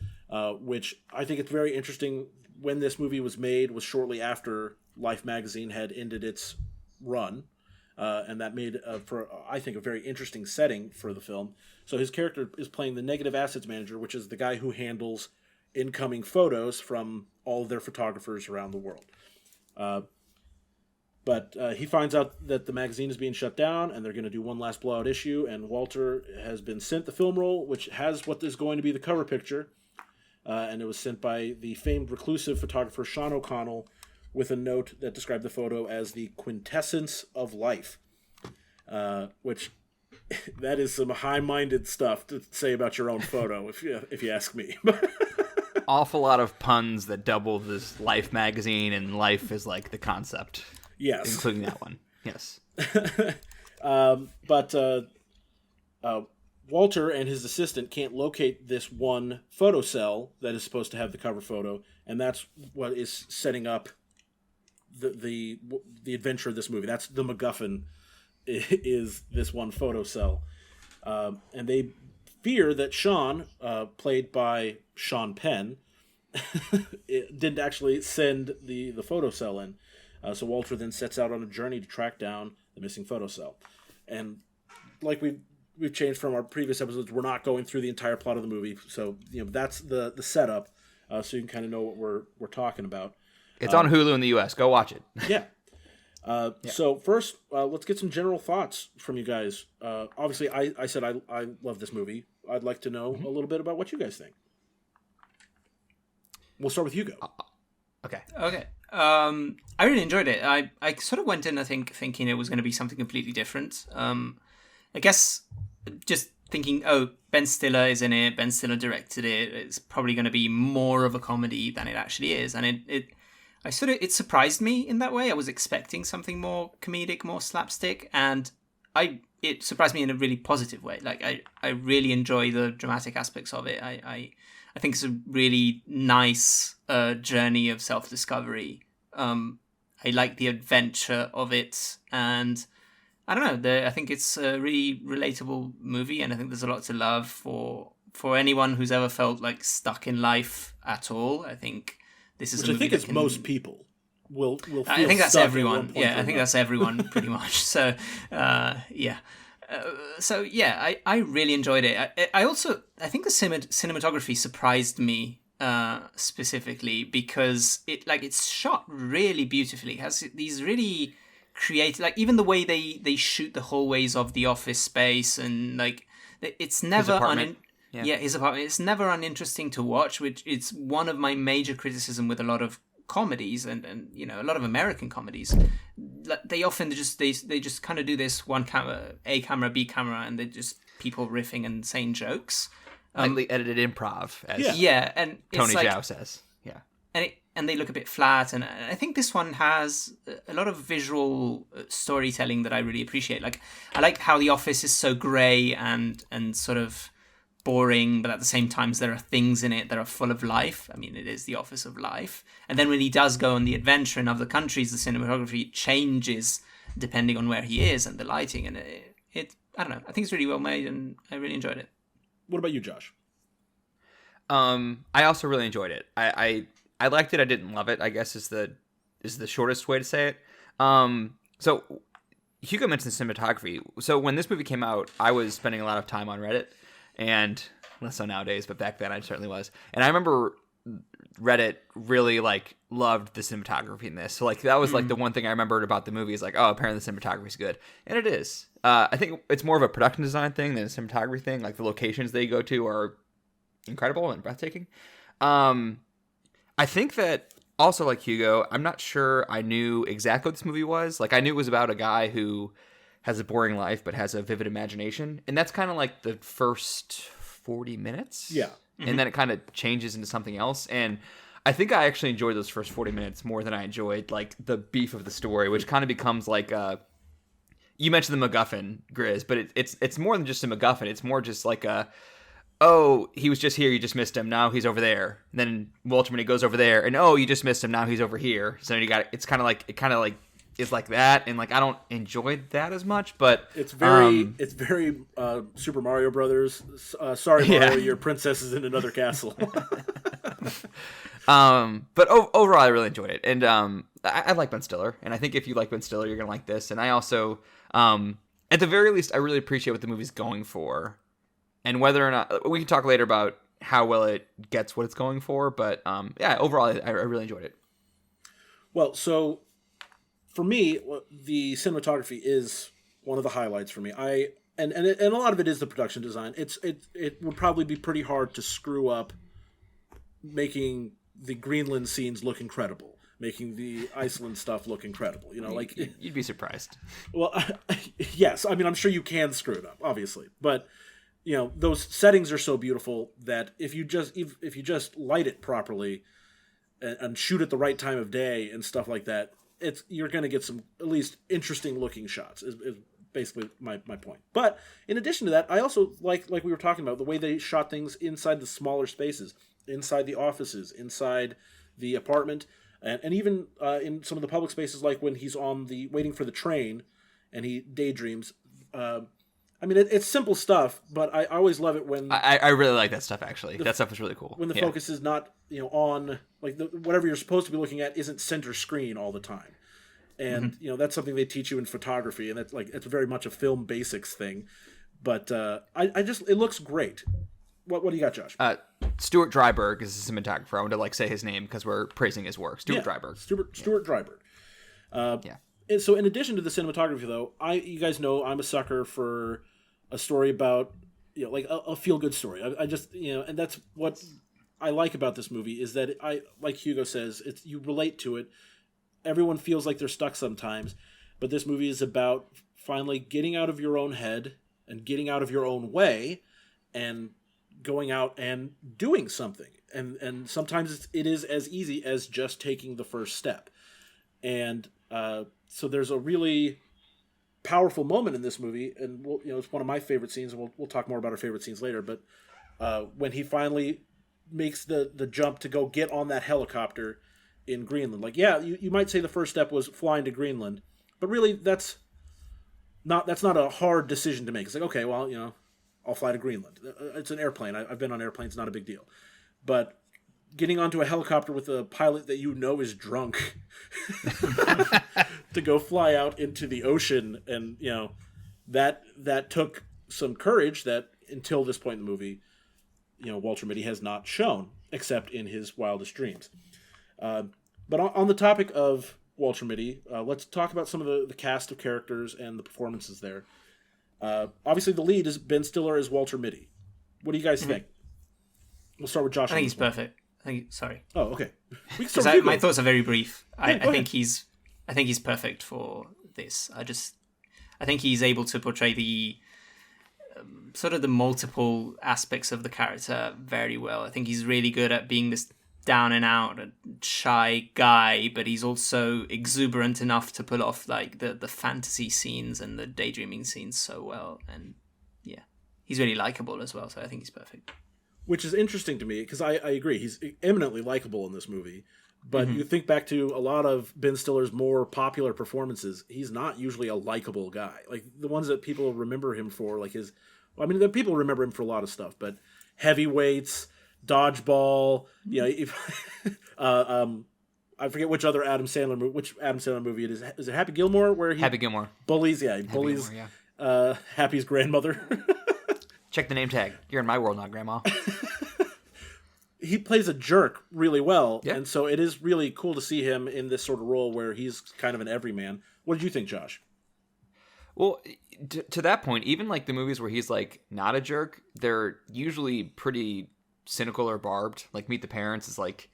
which I think it's very interesting. When this movie was made was shortly after Life magazine had ended its run, and that made for I think a very interesting setting for the film. So his character is playing the negative assets manager, which is the guy who handles incoming photos from all of their photographers around the world. But he finds out that the magazine is being shut down, and they're going to do one last blowout issue, and Walter has been sent the film roll, which has what is going to be the cover picture, and it was sent by the famed reclusive photographer Sean O'Connell with a note that described the photo as the quintessence of life, which that is some high-minded stuff to say about your own photo, if you ask me. Awful lot of puns that double this Life magazine, and life is like the concept. Yes. Including that one. Yes. But Walter and his assistant can't locate this one photo cell that is supposed to have the cover photo, and that's what is setting up the adventure of this movie. That's the MacGuffin, is this one photo cell. And they fear that Sean, played by Sean Penn, didn't actually send the photo cell in. So Walter then sets out on a journey to track down the missing photo cell. And like we've changed from our previous episodes, we're not going through the entire plot of the movie. So that's the setup, so you can kind of know what we're talking about. It's on Hulu in the U.S. Go watch it. Yeah. So first, let's get some general thoughts from you guys. Obviously, I said I love this movie. I'd like to know a little bit about what you guys think. We'll start with Hugo. Okay. I really enjoyed it. I sort of went in, I think, thinking it was going to be something completely different. I guess just thinking, Ben Stiller is in it, Ben Stiller directed it, it's probably going to be more of a comedy than it actually is. And it surprised me in that way. I was expecting something more comedic, more slapstick, and it surprised me in a really positive way. Like I really enjoy the dramatic aspects of it. I think it's a really nice journey of self-discovery. I like the adventure of it, and I don't know. I think it's a really relatable movie, and I think there's a lot to love for anyone who's ever felt like stuck in life at all. I think this is. Which I think it's most people will feel. I think that's stuck everyone. Yeah, I think that's everyone pretty much. So, yeah. I really enjoyed it. I think the cinematography surprised me specifically because it's shot really beautifully. It has these really creative, like even the way they shoot the hallways of the office space, and like it's never his apartment. It's never uninteresting to watch, which it's one of my major criticism with a lot of comedies and a lot of American comedies. They often just they just kind of do this one camera, A camera, B camera, and they're just people riffing and saying jokes. Lightly edited improv, as and Tony Zhao says. Yeah. And they look a bit flat, and I think this one has a lot of visual storytelling that I really appreciate. Like I like how the office is so grey and sort of boring, but at the same time there are things in it that are full of life. I mean, it is the office of life. And then when he does go on the adventure in other countries, the cinematography changes depending on where he is and the lighting, and it I don't know. I think it's really well made, and I really enjoyed it. What about you, Josh? I also really enjoyed it. I liked it. I didn't love it, I guess is the shortest way to say it. So Hugo mentioned cinematography. So when this movie came out, I was spending a lot of time on Reddit, and less so nowadays, but back then I certainly was. And I remember Reddit really loved the cinematography in this. So that was the one thing I remembered about the movie is apparently the cinematography is good. And it is. I think it's more of a production design thing than a cinematography thing. Like the locations they go to are incredible and breathtaking. I think that also like Hugo, I'm not sure I knew exactly what this movie was. I knew it was about a guy who has a boring life but has a vivid imagination. And that's kind of like the first 40 minutes. Yeah. And then it kind of changes into something else. And I think I actually enjoyed those first 40 minutes more than I enjoyed the beef of the story, which kind of becomes you mentioned the MacGuffin, Grizz, but it's more than just a MacGuffin. It's more just he was just here, you just missed him, now he's over there. And then Walter, when he goes over there, and you just missed him, now he's over here. So it's kind of is like that, and I don't enjoy that as much, but it's very Super Mario Brothers. Sorry, Mario, your princess is in another castle. But overall, I really enjoyed it, and I like Ben Stiller, and I think if you like Ben Stiller, you're gonna like this. And I also, at the very least, I really appreciate what the movie's going for, and whether or not we can talk later about how well it gets what it's going for. But yeah, overall, I really enjoyed it. Well, so for me, the cinematography is one of the highlights for me. And a lot of it is the production design. It would probably be pretty hard to screw up making the Greenland scenes look incredible, making the Iceland stuff look incredible. You know, like you'd be surprised. Well, yes. I mean, I'm sure you can screw it up, obviously, but you know, those settings are so beautiful that if you just light it properly and shoot at the right time of day and stuff like that, you're going to get some at least interesting looking shots. Is basically my point. But in addition to that, I also like we were talking about the way they shot things inside the smaller spaces, inside the offices, inside the apartment, and even in some of the public spaces, like when he's waiting for the train and he daydreams. I mean, it's simple stuff, but I always love it when I really like that stuff. Actually, that stuff is really cool. When the focus is not on like whatever you're supposed to be looking at isn't center screen all the time. And that's something they teach you in photography, and it's very much a film basics thing. But it looks great. What do you got, Josh? Stuart Dryburgh is the cinematographer. I want to say his name because we're praising his work. Stuart Dryburgh. Stuart Dryburgh. And so in addition to the cinematography, though, you guys know I'm a sucker for a story about like a feel good story. I just and that's what I like about this movie is that like Hugo says, you relate to it. Everyone feels like they're stuck sometimes, but this movie is about finally getting out of your own head and getting out of your own way and going out and doing something. And sometimes it is as easy as just taking the first step. And so there's a really powerful moment in this movie, and it's one of my favorite scenes, and we'll talk more about our favorite scenes later, but when he finally makes the jump to go get on that helicopter in Greenland. Like, yeah, you might say the first step was flying to Greenland, but really that's not a hard decision to make. It's like, okay, well, I'll fly to Greenland. It's an airplane. I've been on airplanes, not a big deal. But getting onto a helicopter with a pilot that is drunk to go fly out into the ocean, and that took some courage that until this point in the movie, Walter Mitty has not shown, except in his wildest dreams. But on the topic of Walter Mitty, let's talk about some of the cast of characters and the performances there. Obviously, the lead is Ben Stiller as Walter Mitty. What do you guys think? We'll start with Josh. I think he's perfect. Sorry. Oh, okay. My thoughts are very brief. I think he's perfect for this. I think he's able to portray the sort of the multiple aspects of the character very well. I think he's really good at being this down and out, shy guy, but he's also exuberant enough to pull off like the fantasy scenes and the daydreaming scenes so well. And yeah, he's really likable as well. So I think he's perfect. Which is interesting to me because I agree. He's eminently likable in this movie. But you think back to a lot of Ben Stiller's more popular performances, he's not usually a likable guy. Like the ones that people remember him for, like people remember him for a lot of stuff, but Heavyweights, Dodgeball, I forget which Adam Sandler movie it is. Is it Happy Gilmore? Happy Gilmore. Bullies, yeah. Bullies. Happy's grandmother. Check the name tag. You're in my world, not Grandma. He plays a jerk really well, and so it is really cool to see him in this sort of role where he's kind of an everyman. What did you think, Josh? Well, to that point, even like the movies where he's like not a jerk, they're usually pretty cynical or barbed. Like Meet the Parents is like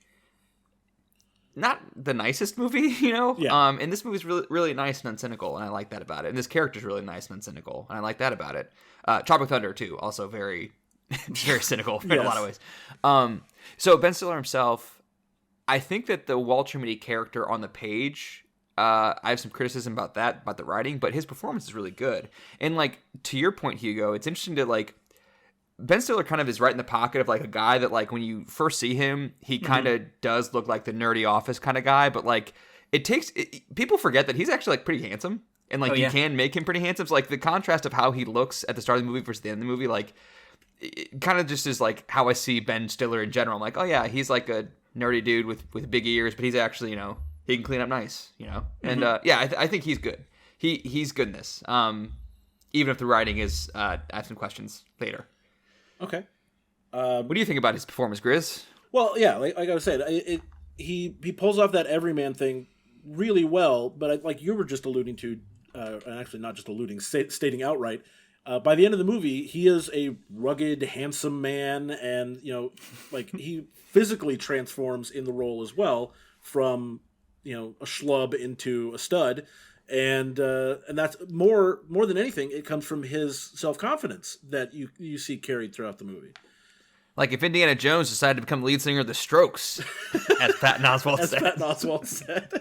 not the nicest movie, Yeah. And this movie's really, really nice and uncynical, and I like that about it. And this character's really nice and uncynical, and I like that about it. Tropic Thunder too, also very, very cynical in a lot of ways. So Ben Stiller himself, I think that the Walter Mitty character on the page, I have some criticism about the writing, but his performance is really good. And like to your point, Hugo, it's interesting to like Ben Stiller kind of is right in the pocket of like a guy that like when you first see him, he kind of does look like the nerdy office kind of guy, but like people forget that he's actually like pretty handsome. And like you can make him pretty handsome. So like the contrast of how he looks at the start of the movie versus the end of the movie, like it kind of just is like how I see Ben Stiller in general. I'm like, oh yeah, he's like a nerdy dude with big ears, but he's actually, he can clean up nice, you know. And I think he's good. He's good in this. Even if the writing is, I have some questions later. Okay. What do you think about his performance, Grizz? Well, yeah, like I was saying, he pulls off that everyman thing really well, but like you were just alluding to, and actually not just alluding, stating outright, by the end of the movie, he is a rugged, handsome man, and like he physically transforms in the role as well from a schlub into a stud, and that's more than anything, it comes from his self-confidence that you see carried throughout the movie. Like if Indiana Jones decided to become lead singer of the Strokes, as Patton Oswalt said. As Patton Oswalt said.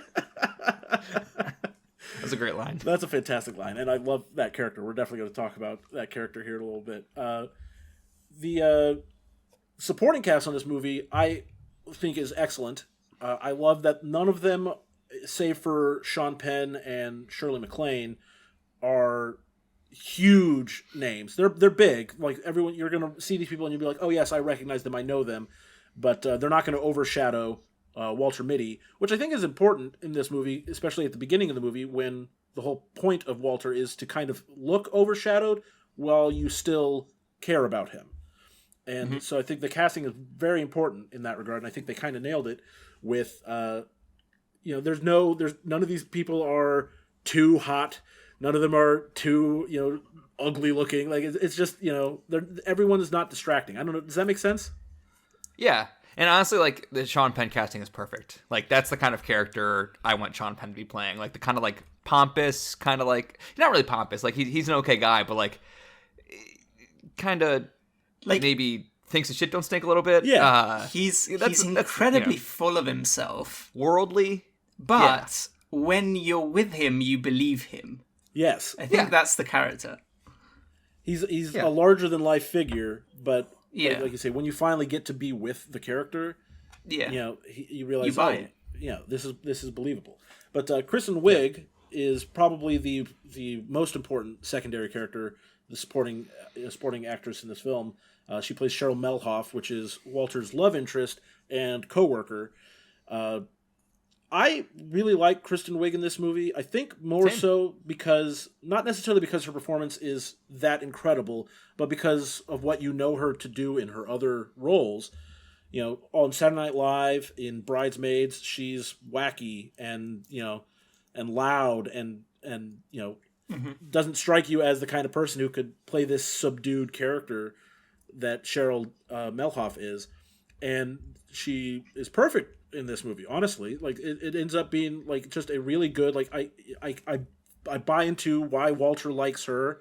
That's a great line. That's a fantastic line, and I love that character. We're definitely going to talk about that character here in a little bit. The supporting cast on this movie, I think, is excellent. I love that none of them, save for Sean Penn and Shirley MacLaine, are huge names. They're big. Like everyone, you're going to see these people and you'll be like, oh yes, I recognize them, I know them, but they're not going to overshadow Walter Mitty, which I think is important in this movie, especially at the beginning of the movie when the whole point of Walter is to kind of look overshadowed while you still care about him. And so I think the casting is very important in that regard, and I think they kind of nailed it with there's none of these people are too hot. None of them are too, ugly looking. Like it's just, everyone is not distracting. I don't know. Does that make sense? Yeah. And honestly, like the Sean Penn casting is perfect. Like that's the kind of character I want Sean Penn to be playing. Like the kind of like pompous, kind of like not really pompous. Like he's an okay guy, but like kind of like maybe thinks his shit don't stink a little bit. Yeah, he's incredibly full of himself, worldly. But when you're with him, you believe him. Yes, I think that's the character. He's a larger than life figure, but. Yeah, like you say, when you finally get to be with the character, you realize, you buy it. This is believable. But Kristen Wiig is probably the most important secondary character, the supporting actress in this film. She plays Cheryl Melhoff, which is Walter's love interest and coworker. I really like Kristen Wiig in this movie. I think more so because, not necessarily because her performance is that incredible, but because of what you know her to do in her other roles. On Saturday Night Live, in Bridesmaids, she's wacky and loud and doesn't strike you as the kind of person who could play this subdued character that Cheryl Melhoff is. And she is perfect in this movie, honestly. Like it ends up being like just a really good, like I buy into why Walter likes her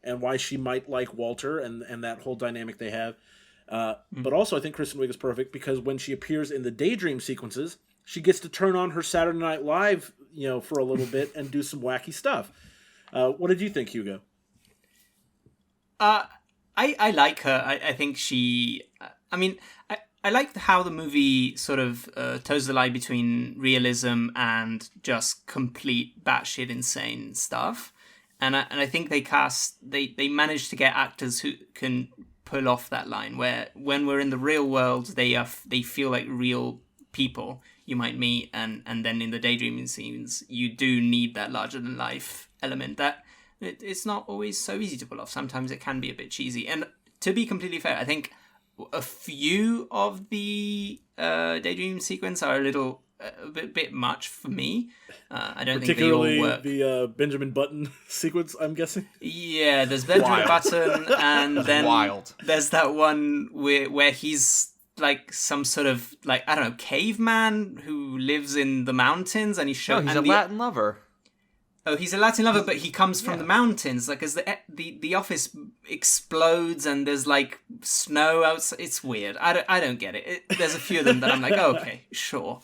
and why she might like Walter and that whole dynamic they have. But also I think Kristen Wiig is perfect because when she appears in the daydream sequences, she gets to turn on her Saturday Night Live, for a little bit and do some wacky stuff. What did you think, Hugo? I like her. I think she. I like how the movie sort of toes the line between realism and just complete batshit insane stuff, and I think they managed to get actors who can pull off that line. Where when we're in the real world, they feel like real people you might meet, and then in the daydreaming scenes, you do need that larger than life element. That it's not always so easy to pull off. Sometimes it can be a bit cheesy, and to be completely fair, I think a few of the daydream sequence are a bit much for me. I don't think they all work. Particularly the Benjamin Button sequence, I'm guessing. Yeah, there's Benjamin Button, and then there's that one where he's like some sort of like, I don't know, caveman who lives in the mountains, and he's a Latin lover. Oh, he's a Latin lover, but he comes from the mountains. Like, as the office explodes and there's like snow outside. It's weird. I don't get it. There's a few of them that I'm like, oh, okay, sure.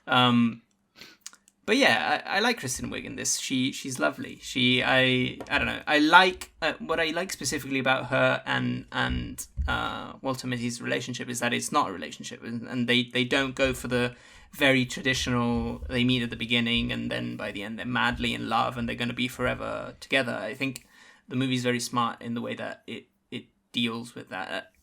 But yeah, I like Kristen Wiig in this. She's lovely. I don't know. I like what I like specifically about her and Walter Mitty's relationship is that it's not a relationship, and they don't go for the very traditional, they meet at the beginning and then by the end they're madly in love and they're going to be forever together. I think the movie's very smart in the way that it deals with that.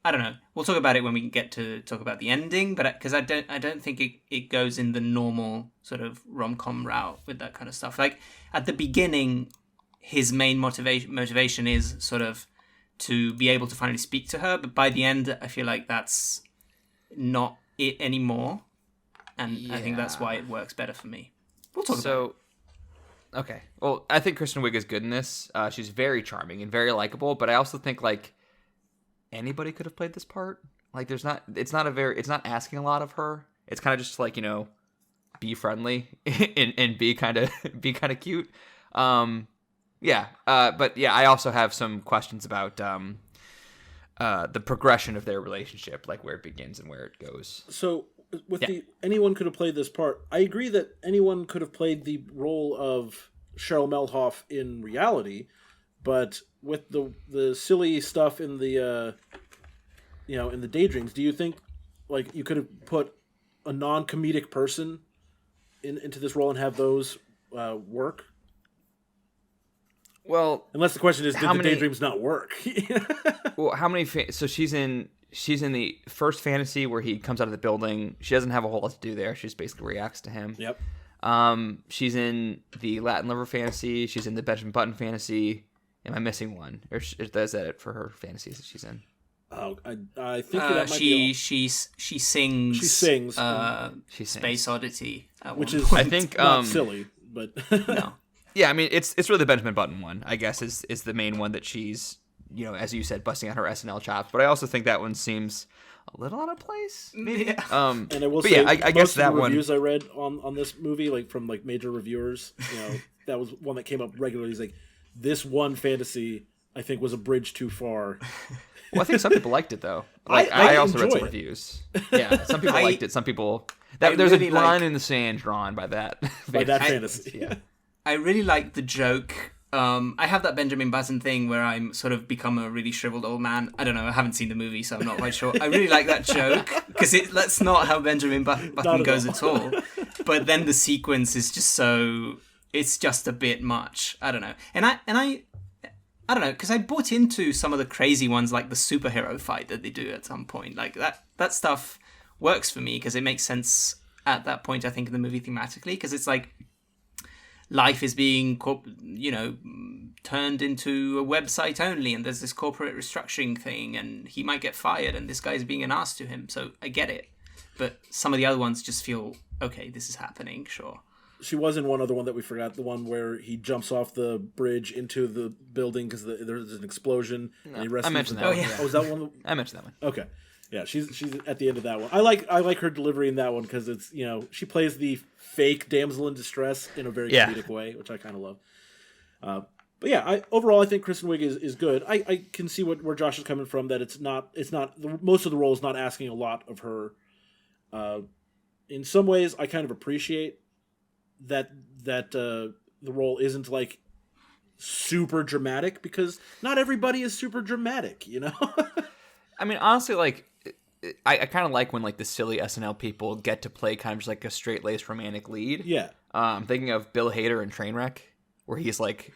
I don't know. We'll talk about it when we get to talk about the ending, but because I don't think it goes in the normal sort of rom-com route with that kind of stuff. Like at the beginning, his main motivation is sort of to be able to finally speak to her, but by the end, I feel like that's not it anymore, and I think that's why it works better for me. We'll talk about it. Okay. Well, I think Kristen Wiig is good in this. She's very charming and very likable, but I also think like anybody could have played this part. Like it's not asking a lot of her. It's kind of just like, be friendly and be kind of cute. But yeah, I also have some questions about the progression of their relationship, like where it begins and where it goes. So anyone could have played this part. I agree that anyone could have played the role of Cheryl Melhoff in reality, but with the silly stuff in the in the daydreams, do you think like you could have put a non-comedic person into this role and have those work? Well, unless the question is, did the daydreams not work? Well, how many? So she's in the first fantasy where he comes out of the building. She doesn't have a whole lot to do there. She just basically reacts to him. Yep. She's in the Latin Lover fantasy. She's in the Benjamin Button fantasy. Am I missing one? Or is that it for her fantasies that she's in? Oh, I think that might be. She sings. She sings. Space Oddity, which is I think not silly, but no. Yeah, I mean it's really the Benjamin Button one, I guess, is the main one that she's, as you said, busting out her SNL chops. But I also think that one seems a little out of place, maybe. Yeah. And I will say, I guess that one. Reviews I read on this movie, like from like major reviewers, that was one that came up regularly. It's like, this one fantasy, I think, was a bridge too far. Well, I think some people liked it though. Like I also read some it. reviews. Yeah, some people liked it. Some people there's really a line in the sand drawn by that fantasy. Yeah. I really like the joke. I have that Benjamin Button thing where I'm sort of become a really shriveled old man. I don't know. I haven't seen the movie, so I'm not quite sure. I really like that joke because that's not how Benjamin Button goes at all. But then the sequence is just so. It's just a bit much. I don't know. And I don't know, because I bought into some of the crazy ones, like the superhero fight that they do at some point. Like that stuff works for me because it makes sense at that point, I think, in the movie thematically, because it's like life is being, turned into a website only, and there's this corporate restructuring thing, and he might get fired, and this guy's being an ass to him. So I get it. But some of the other ones just feel, okay, this is happening, sure. She was in one other one that we forgot, the one where he jumps off the bridge into the building because there's an explosion. No, and he rescues I mentioned that one. one. Yeah. Oh, was that one? I mentioned that one. Okay. Yeah, she's at the end of that one. I like her delivery in that one because it's, she plays the fake damsel in distress in a very comedic way, which I kind of love. But yeah, overall I think Kristen Wiig is good. I can see where Josh is coming from, that it's not most of the role is not asking a lot of her. In some ways, I kind of appreciate that the role isn't like super dramatic, because not everybody is super dramatic, I mean, honestly, like I kind of like when like the silly SNL people get to play kind of just like a straight-laced romantic lead. Yeah. I'm thinking of Bill Hader in Trainwreck, where he's like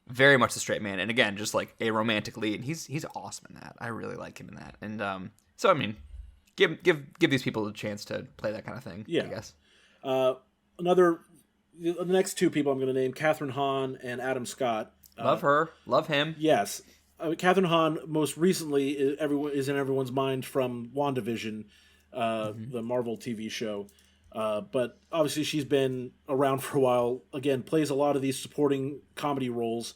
very much the straight man, and again, just like a romantic lead. And he's awesome in that. I really like him in that. And so I mean, give these people a chance to play that kind of thing. Yeah. I guess. The next two people I'm going to name, Catherine Hahn and Adam Scott. Love her. Love him. Yes. Catherine Hahn most recently is in everyone's mind from WandaVision, the Marvel TV show. But obviously she's been around for a while. Again, plays a lot of these supporting comedy roles.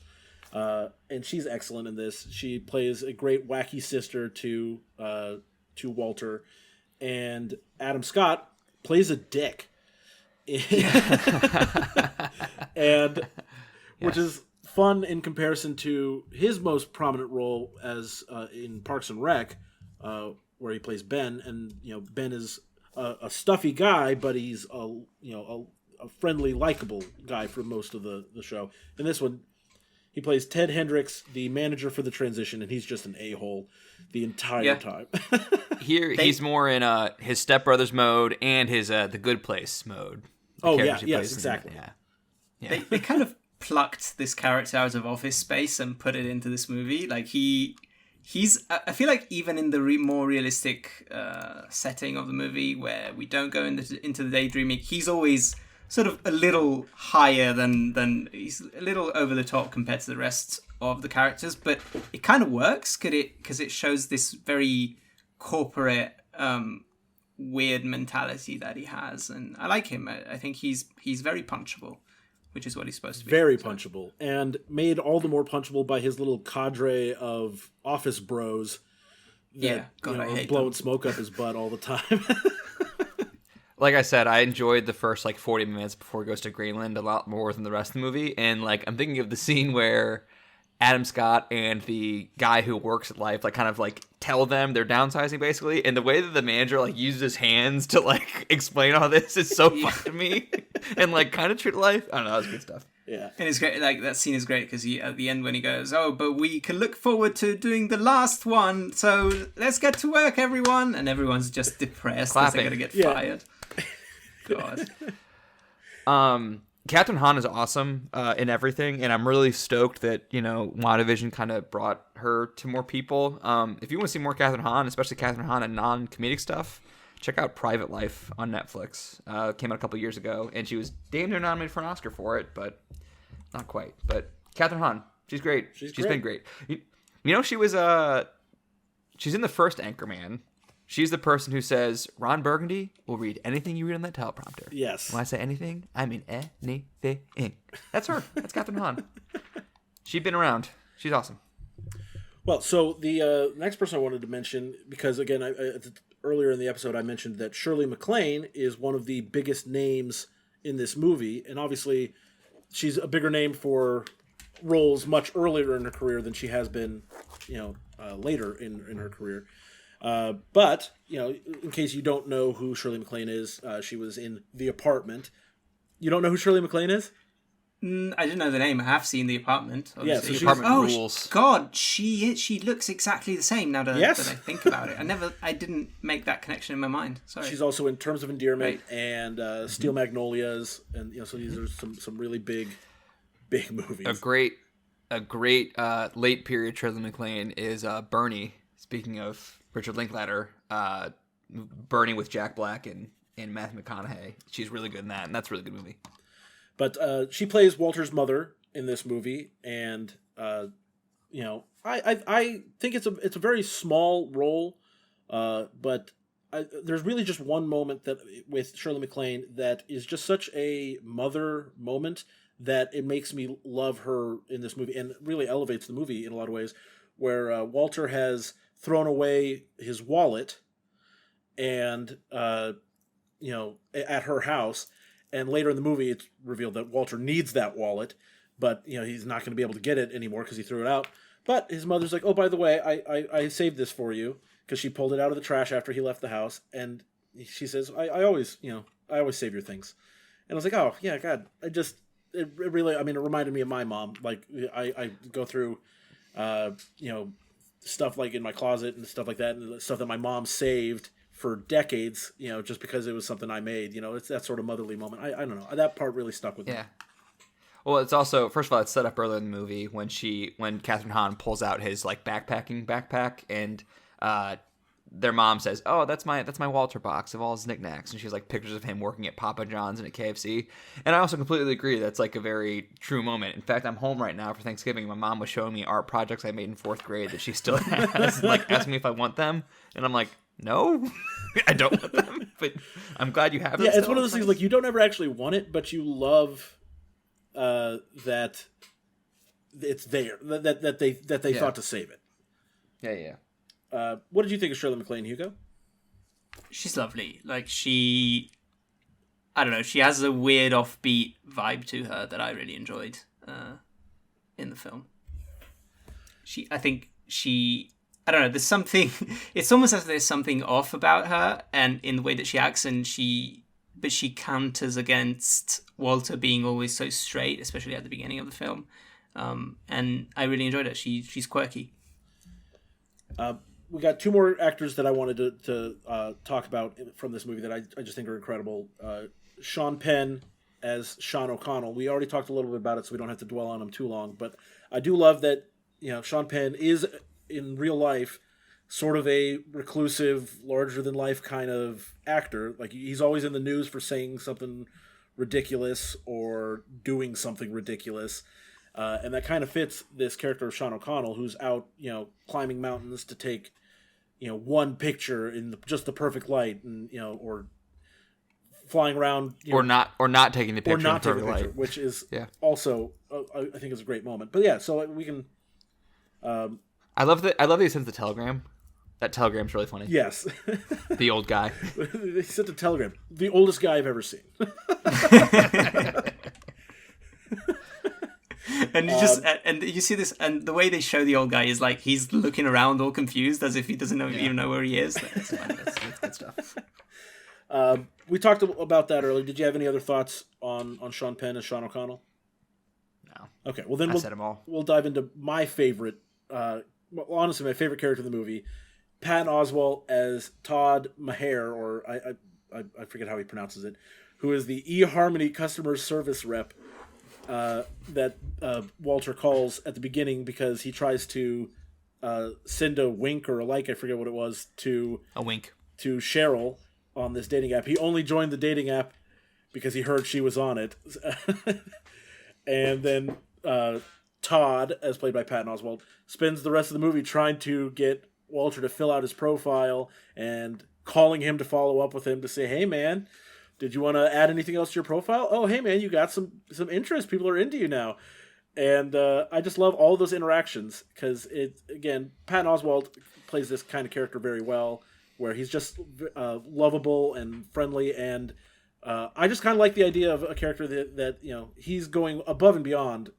And she's excellent in this. She plays a great wacky sister to Walter. And Adam Scott plays a dick. And which is fun in comparison to his most prominent role as in Parks and Rec, where he plays Ben, and Ben is a stuffy guy, but he's a friendly, likable guy for most of the show. In this one, he plays Ted Hendricks, the manager for the transition, and he's just an a-hole the entire time. Here, he's more in his Step Brothers mode and his The Good Place mode. Yes, exactly. Yeah. They kind of plucked this character out of Office Space and put it into this movie. Like he I feel like even in the more realistic setting of the movie where we don't go into the daydreaming, he's always sort of a little higher than he's a little over the top compared to the rest of the characters, but it kind of works because it shows this very corporate weird mentality that he has, and I like him. I think he's very punchable, which is what he's supposed to be. Very punchable, and made all the more punchable by his little cadre of office bros that blowing smoke up his butt all the time. Like I said, I enjoyed the first 40 minutes before he goes to Greenland a lot more than the rest of the movie, and I'm thinking of the scene where Adam Scott and the guy who works at Life kind of tell them they're downsizing basically, and the way that the manager uses his hands to explain all this is so fun to me, and kind of true to life. I don't know, that was good stuff. Yeah, and it's great. That scene is great because at the end when he goes, "Oh, but we can look forward to doing the last one, so let's get to work, everyone," and everyone's just depressed because they're gonna get fired. God. Catherine Hahn is awesome in everything, and I'm really stoked that WandaVision kind of brought her to more people. If you want to see more Catherine Hahn, especially Catherine Hahn and non-comedic stuff, check out Private Life on Netflix. Came out a couple years ago, and she was damn near nominated for an Oscar for it, but not quite. But Catherine Hahn, she's great. She's been great. She was she's in the first Anchorman. She's the person who says, Ron Burgundy will read anything you read on that teleprompter. Yes. When I say anything, I mean anything. That's her. That's Catherine Hahn. She's been around. She's awesome. Well, so the next person I wanted to mention, because again, earlier in the episode I mentioned that Shirley MacLaine is one of the biggest names in this movie, and obviously she's a bigger name for roles much earlier in her career than she has been, later in her career. But, in case you don't know who Shirley MacLaine is, she was in The Apartment. You don't know who Shirley MacLaine is? I didn't know the name. I have seen The Apartment. Obviously. Yeah, so Apartment rules. God, she looks exactly the same now that I think about it. I didn't make that connection in my mind. Sorry. She's also in Terms of Endearment and Steel Magnolias, and so these are some really big movies. A great late period Shirley MacLaine is Bernie. Speaking of Richard Linklater, Bernie with Jack Black and Matthew McConaughey. She's really good in that, and that's a really good movie. But she plays Walter's mother in this movie, and I think it's a very small role, but there's really just one moment that with Shirley MacLaine that is just such a mother moment that it makes me love her in this movie, and really elevates the movie in a lot of ways, where Walter has thrown away his wallet and at her house, and later in the movie it's revealed that Walter needs that wallet, but he's not going to be able to get it anymore because he threw it out. But his mother's like, "Oh, by the way, I saved this for you," because she pulled it out of the trash after he left the house, and she says, I always save your things. And I was like, oh yeah, God, it really, it reminded me of my mom. I go through stuff in my closet and stuff like that, and stuff that my mom saved for decades, just because it was something I made. It's that sort of motherly moment. I don't know. That part really stuck with me. Yeah. Well, it's also, first of all, it's set up earlier in the movie when Catherine Hahn pulls out his backpacking backpack, and their mom says, "Oh, that's my Walter box of all his knickknacks," and she's pictures of him working at Papa John's and at KFC. And I also completely agree that's a very true moment. In fact, I'm home right now for Thanksgiving. My mom was showing me art projects I made in 4th grade that she still has, asking me if I want them, and I'm like, no, I don't want them, but I'm glad you have them. Yeah, it's one of those things you don't ever actually want it, but you love that it's there, that they thought to save it. Yeah. What did you think of Shirley MacLaine, Hugo? She's lovely. She has a weird offbeat vibe to her that I really enjoyed in the film. I don't know, there's something, it's almost as if there's something off about her and in the way that she acts, but she counters against Walter being always so straight, especially at the beginning of the film. And I really enjoyed it. She's quirky. We got 2 more actors that I wanted to talk about from this movie that I just think are incredible. Sean Penn as Sean O'Connell. We already talked a little bit about it, so we don't have to dwell on him too long. But I do love that Sean Penn is in real life sort of a reclusive, larger than life kind of actor. Like he's always in the news for saying something ridiculous or doing something ridiculous. And that kind of fits this character of Sean O'Connell, who's out, climbing mountains to take, one picture in just the perfect light, and or flying around, or not taking the picture, or not taking the picture, light. which is also I think is a great moment. But yeah, so we can. I love that he sent the telegram. That telegram's really funny. Yes, the old guy. They sent a telegram. The oldest guy I've ever seen. And you see this, and the way they show the old guy is like he's looking around all confused as if he doesn't even know where he is. That's fun. That's good stuff. We talked about that earlier. Did you have any other thoughts on Sean Penn as Sean O'Connell? No. Okay, well then I said them all. We'll dive into my favorite, honestly, my favorite character in the movie, Patton Oswalt as Todd Maher, or I forget how he pronounces it, who is the eHarmony customer service rep that Walter calls at the beginning because he tries to send a wink or a like, I forget what it was, to Cheryl on this dating app. He only joined the dating app because he heard she was on it. And then Todd, as played by Patton Oswalt, spends the rest of the movie trying to get Walter to fill out his profile and calling him to follow up with him to say, hey man, did you want to add anything else to your profile? Oh, hey man, you got some interest. People are into you now. And I just love all those interactions because Patton Oswalt plays this kind of character very well, where he's just lovable and friendly, and I just kind of like the idea of a character that he's going above and beyond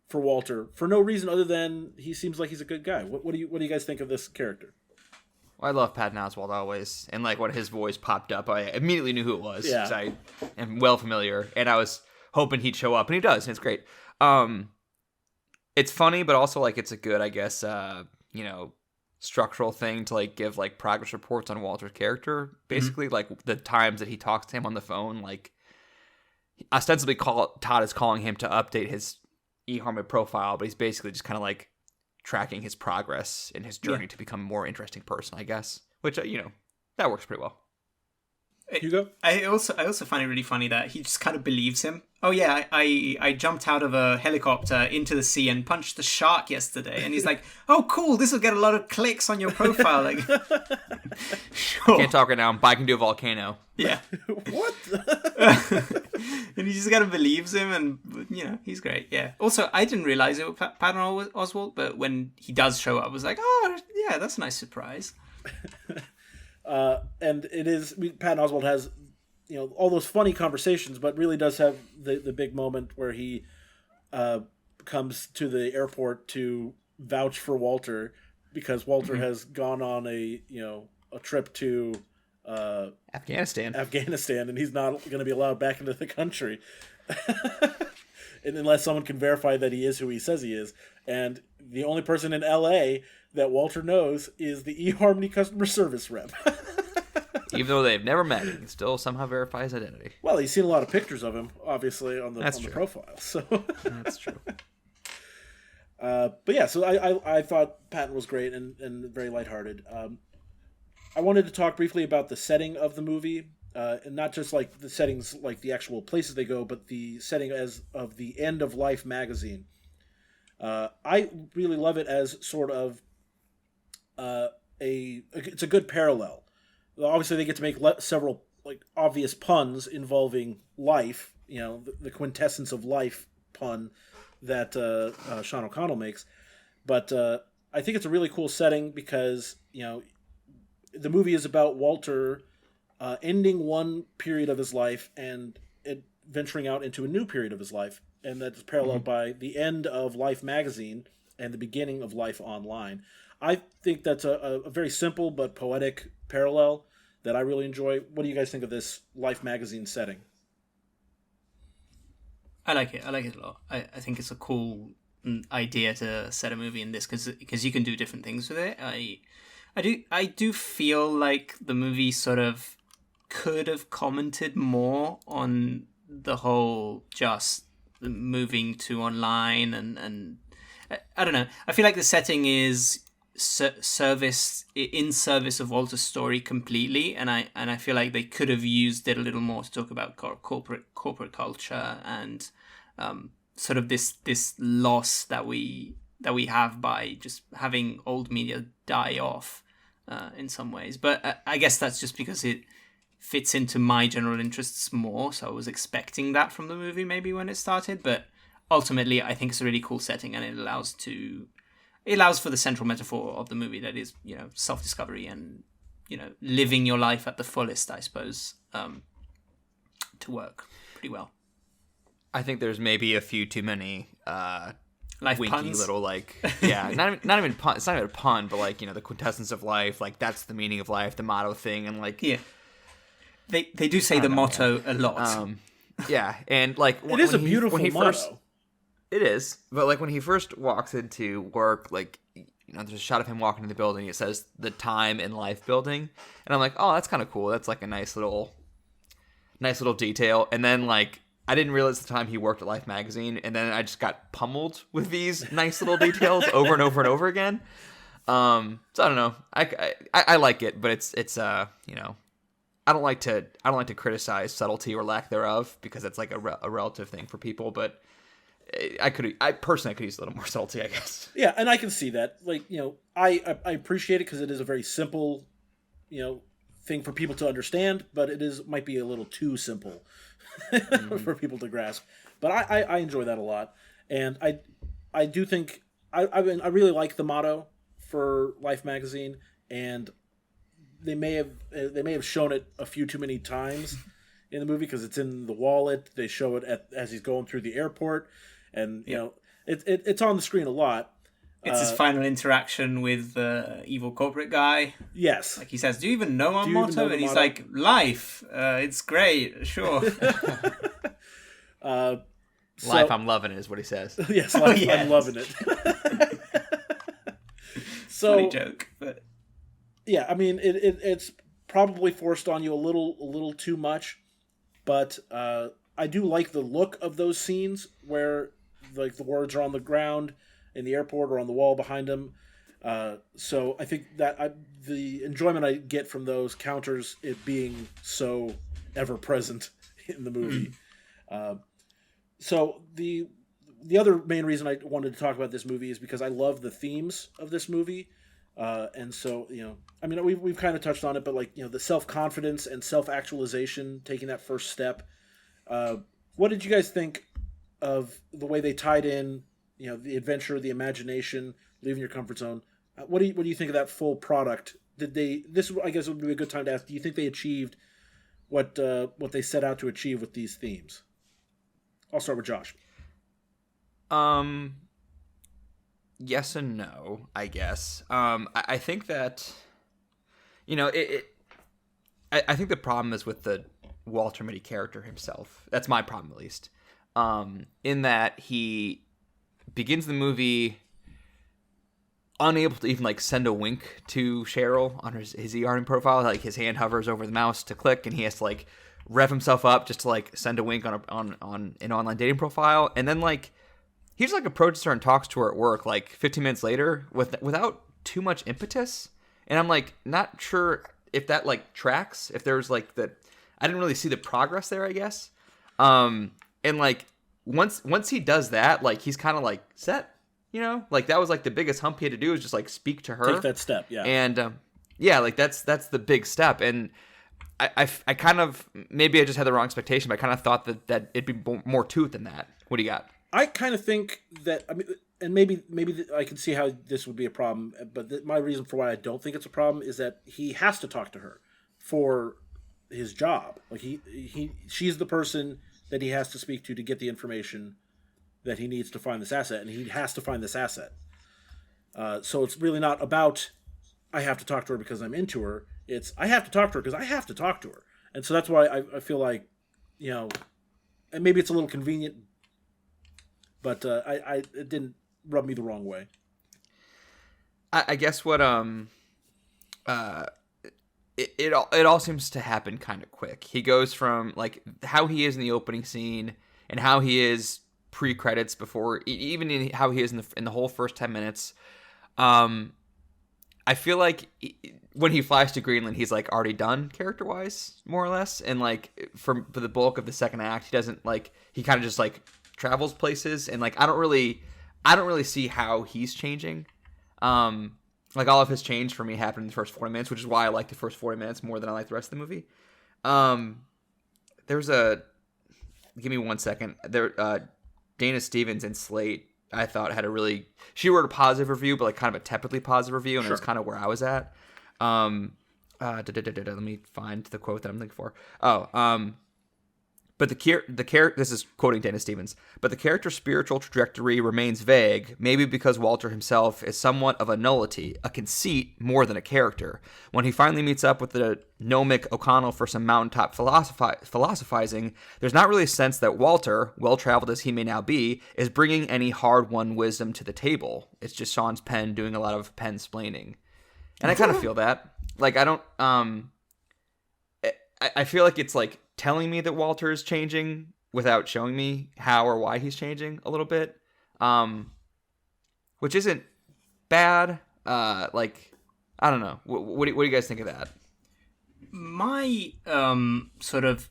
for Walter for no reason other than he seems like he's a good guy. What do you guys think of this character? Well, I love Patton Oswalt always, and like when his voice popped up, I immediately knew who it was. Yeah, I am well familiar, and I was hoping he'd show up, and he does, and it's great. It's funny, but also like it's a good, I guess, structural thing to like give like progress reports on Walter's character. Basically, like the times that he talks to him on the phone, like ostensibly Todd is calling him to update his eHarmony profile, but he's basically just kind of like tracking his progress in his journey to become a more interesting person, I guess. Which that works pretty well. Hugo? I also find it really funny that he just kind of believes him. Oh yeah, I jumped out of a helicopter into the sea and punched the shark yesterday. And he's like, oh cool, this will get a lot of clicks on your profile. Like, sure. I can't talk right now, but I can do a volcano. Yeah. What? And he just kind of believes him, and he's great. Yeah. Also, I didn't realize it was Patton Oswalt, but when he does show up, I was like, oh yeah, that's a nice surprise. And it is, Patton Oswalt has, all those funny conversations, but really does have the big moment where he comes to the airport to vouch for Walter because Walter has gone on a trip to Afghanistan, and he's not going to be allowed back into the country. And unless someone can verify that he is who he says he is. And the only person in LA that Walter knows is the eHarmony customer service rep. Even though they've never met, he can still somehow verify his identity. Well, he's seen a lot of pictures of him, obviously, on the profile. So that's true. But yeah, so I thought Patton was great and very lighthearted. I wanted to talk briefly about the setting of the movie. And not just like the settings, like the actual places they go, but the setting as of the End of Life magazine. I really love it as sort of it's a good parallel. Obviously, they get to make several like obvious puns involving life. The quintessence of life pun that Sean O'Connell makes. But I think it's a really cool setting because the movie is about Walter ending one period of his life and venturing out into a new period of his life. And that's paralleled by the end of Life magazine and the beginning of Life online. I think that's a very simple but poetic parallel that I really enjoy. What do you guys think of this Life magazine setting? I like it a lot. I think it's a cool idea to set a movie in this because you can do different things with it. I do feel like the movie sort of could have commented more on the whole just moving to online and I don't know. I feel like the setting is service of Walter's story completely, and I feel like they could have used it a little more to talk about corporate culture and sort of this loss that we have by just having old media die off in some ways. But I guess that's just because it fits into my general interests more, so I was expecting that from the movie maybe when it started. But ultimately, I think it's a really cool setting, and it allows for the central metaphor of the movie, that is, self-discovery and, living your life at the fullest, I suppose, to work pretty well. I think there's maybe a few too many life winky puns. Little not even pun. It's not even a pun, but the quintessence of life, that's the meaning of life, the motto thing, and they do say the motto a lot. Yeah, and it is a beautiful motto. It is, but when he first walks into work, there's a shot of him walking into the building. It says the Time in Life building, and I'm like, oh, that's kind of cool. That's a nice little detail. And then I didn't realize at the time he worked at Life magazine, and then I just got pummeled with these nice little details over and over and over again. So I don't know. I like it, but it's I don't like to criticize subtlety or lack thereof, because it's a relative thing for people, but. I personally could use a little more subtlety, I guess. Yeah, and I can see that. I appreciate it because it is a very simple, thing for people to understand, but might be a little too simple for people to grasp. But I enjoy that a lot, and I do think I really like the motto for Life magazine, and they may have shown it a few too many times in the movie, because it's in the wallet. They show it as he's going through the airport. And, it's on the screen a lot. It's his final interaction with the evil corporate guy. Yes. He says, do you even know our motto? And he's like, life. It's great. Sure. Life, I'm loving it, is what he says. Yes, life, yes. I'm loving it. Funny joke. But yeah, I mean, it's probably forced on you a little too much. But I do like the look of those scenes where the words are on the ground in the airport or on the wall behind him. So I think that the enjoyment I get from those counters it being so ever present in the movie. So the other main reason I wanted to talk about this movie is because I love the themes of this movie. And so, I mean, we've kind of touched on it, but the self-confidence and self-actualization, taking that first step. What did you guys think of the way they tied in, the adventure, the imagination, leaving your comfort zone? What do you think of that full product? This I guess would be a good time to ask, do you think they achieved what they set out to achieve with these themes? I'll start with Josh. Yes and no, I guess. I think that, I think the problem is with the Walter Mitty character himself. That's my problem, at least. In that he begins the movie unable to even send a wink to Cheryl on his e-arning profile. His hand hovers over the mouse to click, and he has to rev himself up just to send a wink on an online dating profile. And then he just approaches her and talks to her at work 15 minutes later without too much impetus. And I'm not sure if that tracks, if there's I didn't really see the progress there, I guess. And once he does that, he's kind of set, that was the biggest hump he had to do, is just speak to her. Take that step, yeah. And that's the big step. And I kind of, maybe I just had the wrong expectation, but I kind of thought that it'd be more to it than that. What do you got? I kind of think that, I mean, and maybe I can see how this would be a problem, but my reason for why I don't think it's a problem is that he has to talk to her for his job. She's the person that he has to speak to get the information that he needs to find this asset, and he has to find this asset. So it's really not about, I have to talk to her because I'm into her. It's, I have to talk to her because I have to talk to her. And so that's why I feel like, and maybe it's a little convenient, but it didn't rub me the wrong way. I guess what it all seems to happen kind of quick. He goes from how he is in the opening scene and how he is pre-credits before, even in how he is in the whole first 10 minutes. I feel like when he flies to Greenland, he's like already done character wise, more or less. And like for the bulk of the second act, he doesn't like he kind of just like travels places, and like I don't really see how he's changing. Like all of his change for me happened in the first 40 minutes, which is why I like the first 40 minutes more than I like the rest of the movie. Give me 1 second. Dana Stevens in Slate, I thought she wrote a positive review, but like kind of a tepidly positive review, and it was kind of where I was at. Let me find the quote that I'm looking for. But the character, this is quoting Dana Stevens, but the character's spiritual trajectory remains vague, maybe because Walter himself is somewhat of a nullity, a conceit more than a character. When he finally meets up with the gnomic O'Connell for some mountaintop philosophizing, there's not really a sense that Walter, well-traveled as he may now be, is bringing any hard-won wisdom to the table. It's just Sean's pen doing a lot of pen-splaining. And I kind of feel that. Like, I don't, I feel like it's like telling me that Walter is changing without showing me how or why he's changing a little bit, which isn't bad. Like, I don't know. What do you guys think of that? My sort of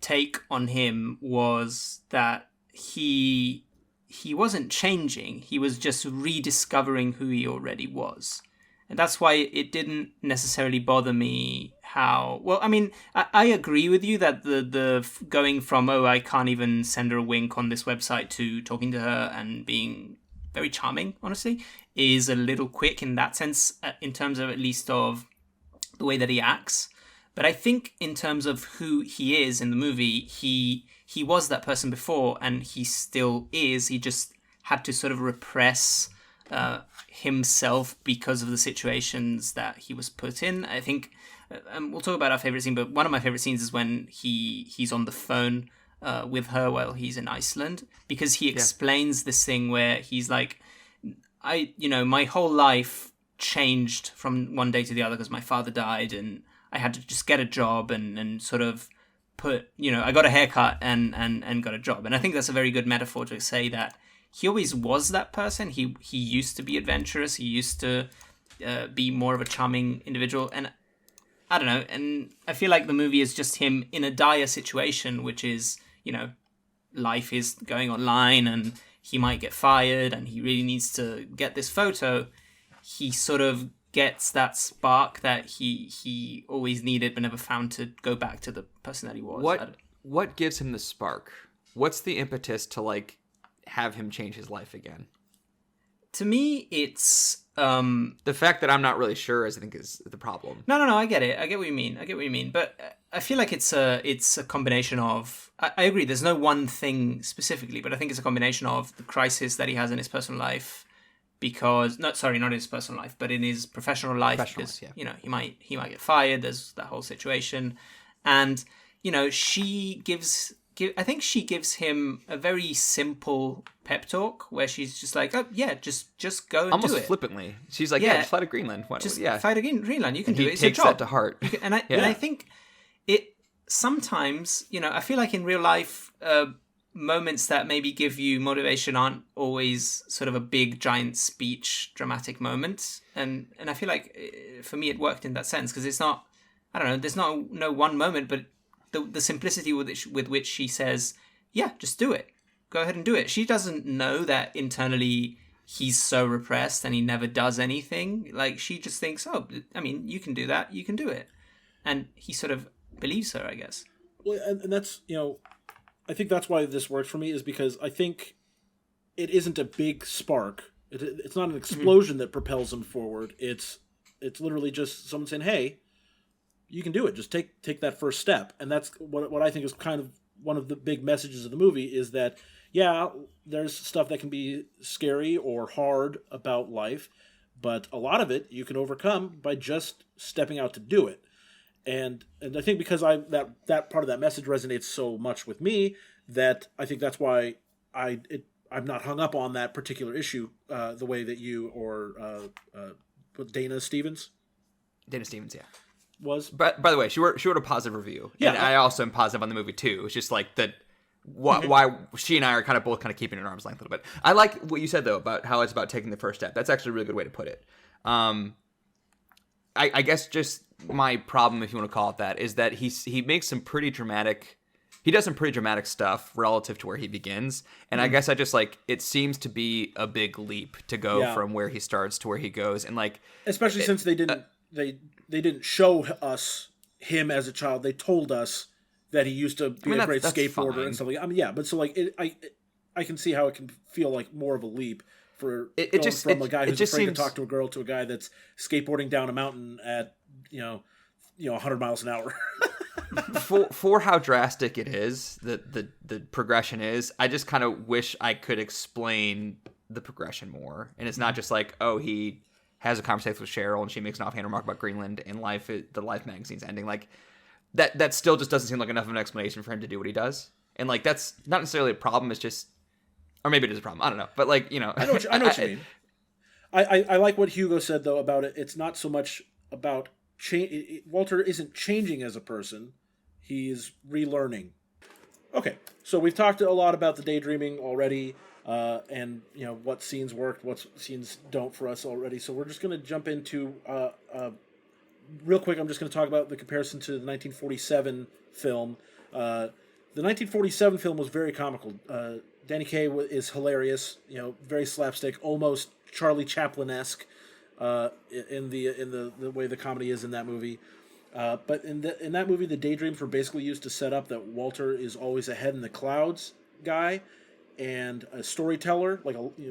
take on him was that he wasn't changing. He was just rediscovering who he already was. And that's why it didn't necessarily bother me how... Well, I mean, I agree with you that the going from, I can't even send her a wink on this website to talking to her and being very charming, honestly, is a little quick in that sense, in terms of at least of the way that he acts. But I think in terms of who he is in the movie, he was that person before, and he still is. He just had to sort of repress himself because of the situations that he was put in. I think we'll talk about our favorite scene, but one of my favorite scenes is when he's on the phone with her while he's in Iceland, because he explains this thing where he's like, my whole life changed from one day to the other because my father died, and I had to just get a job and sort of put, I got a haircut and got a job. And I think that's a very good metaphor to say that he always was that person. He used to be adventurous. He used to be more of a charming individual. And I don't know. And I feel like the movie is just him in a dire situation, which is, life is going online and he might get fired and he really needs to get this photo. He sort of gets that spark that he always needed but never found to go back to the person that he was. What gives him the spark? What's the impetus to have him change his life again? To me, it's the fact that I'm not really sure, I think, is the problem. No, I get it. I get what you mean. But I feel like it's a combination of. I agree. There's no one thing specifically, but I think it's a combination of the crisis that he has in his personal life, because not in his personal life, but in his professional life, because he might get fired. There's that whole situation, and she gives him a very simple pep talk where she's just like, oh yeah, just go and almost do it. Flippantly. She's like, just fly to Greenland. Fly to Greenland. You can do it. It's your job. He takes that to heart. And I think it sometimes, I feel like in real life, moments that maybe give you motivation aren't always sort of a big, giant speech, dramatic moment. And I feel like for me, it worked in that sense, because it's not, I don't know, there's no one moment, but the simplicity with which she says, yeah, just do it. Go ahead and do it. She doesn't know that internally he's so repressed and he never does anything. Like, she just thinks, you can do that. You can do it. And he sort of believes her, I guess. Well, and that's, I think that's why this works for me, is because I think it isn't a big spark. It's not an explosion that propels him forward. It's literally just someone saying, hey, you can do it. Just take that first step. And that's what I think is kind of one of the big messages of the movie, is that, yeah, there's stuff that can be scary or hard about life, but a lot of it you can overcome by just stepping out to do it. And I think because that part of that message resonates so much with me, that I think that's why I'm not hung up on that particular issue the way that you or Dana Stevens. Dana Stevens, yeah. Was. By the way, she wrote a positive review. Yeah, and I also am positive on the movie too. It's just like that. Why she and I are kind of keeping it at arm's length a little bit. I like what you said though about how it's about taking the first step. That's actually a really good way to put it. I guess just my problem, if you want to call it that, is that he makes some pretty dramatic. He does some pretty dramatic stuff relative to where he begins, and I guess I just like it seems to be a big leap to go from where he starts to where he goes, and like especially since they didn't show us him as a child. They told us that he used to be a great skateboarder and stuff like that. I mean, but so like I can see how it can feel like more of a leap for a guy who's afraid to talk to a girl to a guy that's skateboarding down a mountain at 100 miles an hour. for how drastic it is, the progression is, I just kind of wish I could explain the progression more. And it's not just like, oh, he has a conversation with Cheryl and she makes an offhand remark about Greenland and the Life magazine's ending. Like that still just doesn't seem like enough of an explanation for him to do what he does. And like that's not necessarily a problem. It's just, or maybe it is a problem. I don't know. But like I know what you mean. I like what Hugo said though about it. It's not so much about Walter isn't changing as a person. He's relearning. Okay, so we've talked a lot about the daydreaming already, and what scenes worked, what scenes don't for us already. So we're just going to jump into real quick. I'm just going to talk about the comparison to the 1947 film. The 1947 film was very comical. Danny Kaye is hilarious. Very slapstick, almost Charlie Chaplin-esque in the way the comedy is in that movie. But in that movie, the daydreams were basically used to set up that Walter is always a head in the clouds guy and a storyteller,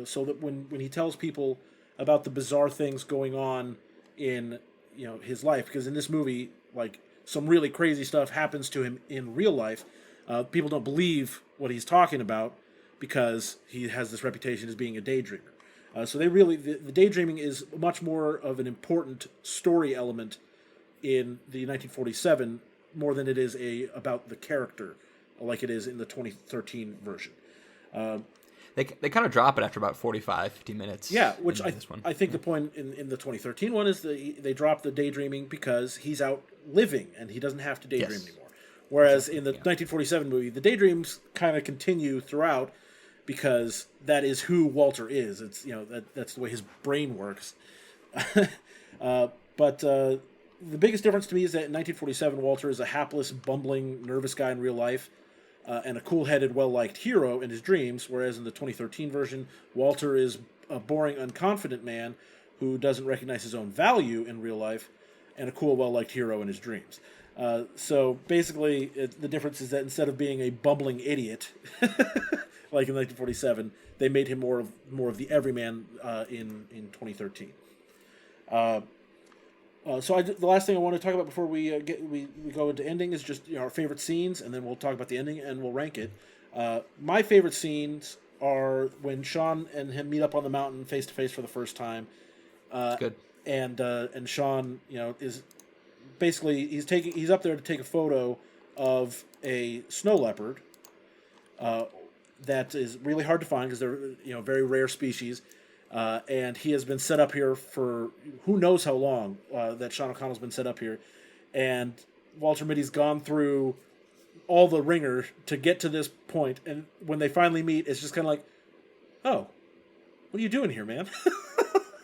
so that when he tells people about the bizarre things going on in his life, because in this movie, like some really crazy stuff happens to him in real life, people don't believe what he's talking about because he has this reputation as being a daydreamer. So the daydreaming is much more of an important story element in the 1947 more than it is about the character, like it is in the 2013 version. They kind of drop it after about 50 minutes. Yeah, which I think the point in the 2013 one is they drop the daydreaming because he's out living and he doesn't have to daydream anymore. Whereas in the 1947 movie, the daydreams kind of continue throughout because that is who Walter is. It's that's the way his brain works. But the biggest difference to me is that in 1947, Walter is a hapless, bumbling, nervous guy in real life, and a cool-headed, well-liked hero in his dreams, whereas in the 2013 version, Walter is a boring, unconfident man who doesn't recognize his own value in real life, and a cool, well-liked hero in his dreams. So basically, the difference is that instead of being a bumbling idiot, like in 1947, they made him more of the everyman in 2013. So the last thing I want to talk about before we go into ending is just our favorite scenes, and then we'll talk about the ending and we'll rank it. My favorite scenes are when Sean and him meet up on the mountain face to face for the first time. That's good. And Sean, is basically he's up there to take a photo of a snow leopard. That is really hard to find because they're very rare species. And he has been set up here for who knows how long that Sean O'Connell's been set up here. And Walter Mitty's gone through all the ringer to get to this point. And when they finally meet, it's just kind of like, oh, what are you doing here, man?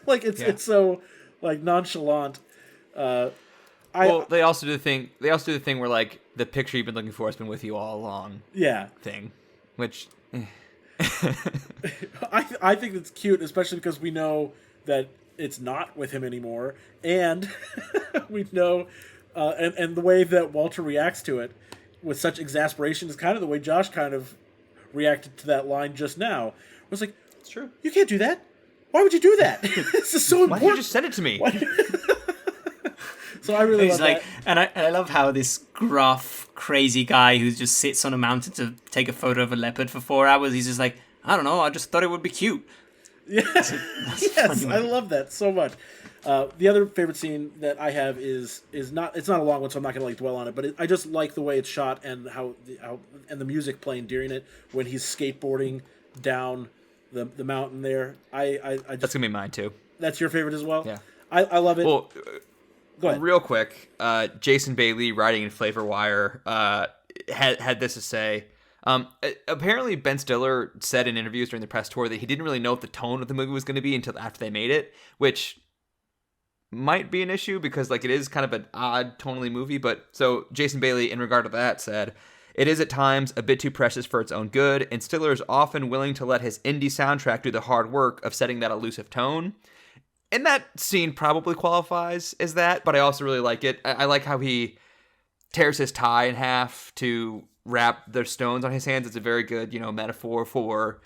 Like, it's so, like, nonchalant. They also do the thing where, like, the picture you've been looking for has been with you all along. Yeah. Thing. Which... I think it's cute, especially because we know that it's not with him anymore, and we know, and the way that Walter reacts to it with such exasperation is kind of the way Josh kind of reacted to that line just now. It was like, "It's true. You can't do that. Why would you do that? This is so important. Why did you just send it to me?" So I really love that. And I love how this gruff, crazy guy who just sits on a mountain to take a photo of a leopard for 4 hours, he's just like, I don't know, I just thought it would be cute. Yeah. Yes, I love that so much. The other favorite scene that I have is not, it's not a long one, so I'm not going to dwell on it, but I just like the way it's shot and how and the music playing during it when he's skateboarding down the mountain there. I just, that's going to be mine too. That's your favorite as well? Yeah. I love it. Well, go ahead. Real quick, Jason Bailey, writing in Flavor Wire, had this to say. Apparently, Ben Stiller said in interviews during the press tour that he didn't really know what the tone of the movie was going to be until after they made it, which might be an issue because like it is kind of an odd tonally movie. But so Jason Bailey, in regard to that, said, "It is at times a bit too precious for its own good, and Stiller is often willing to let his indie soundtrack do the hard work of setting that elusive tone." And that scene probably qualifies as that, but I also really like it. I like how he tears his tie in half to wrap the stones on his hands. It's a very good, metaphor for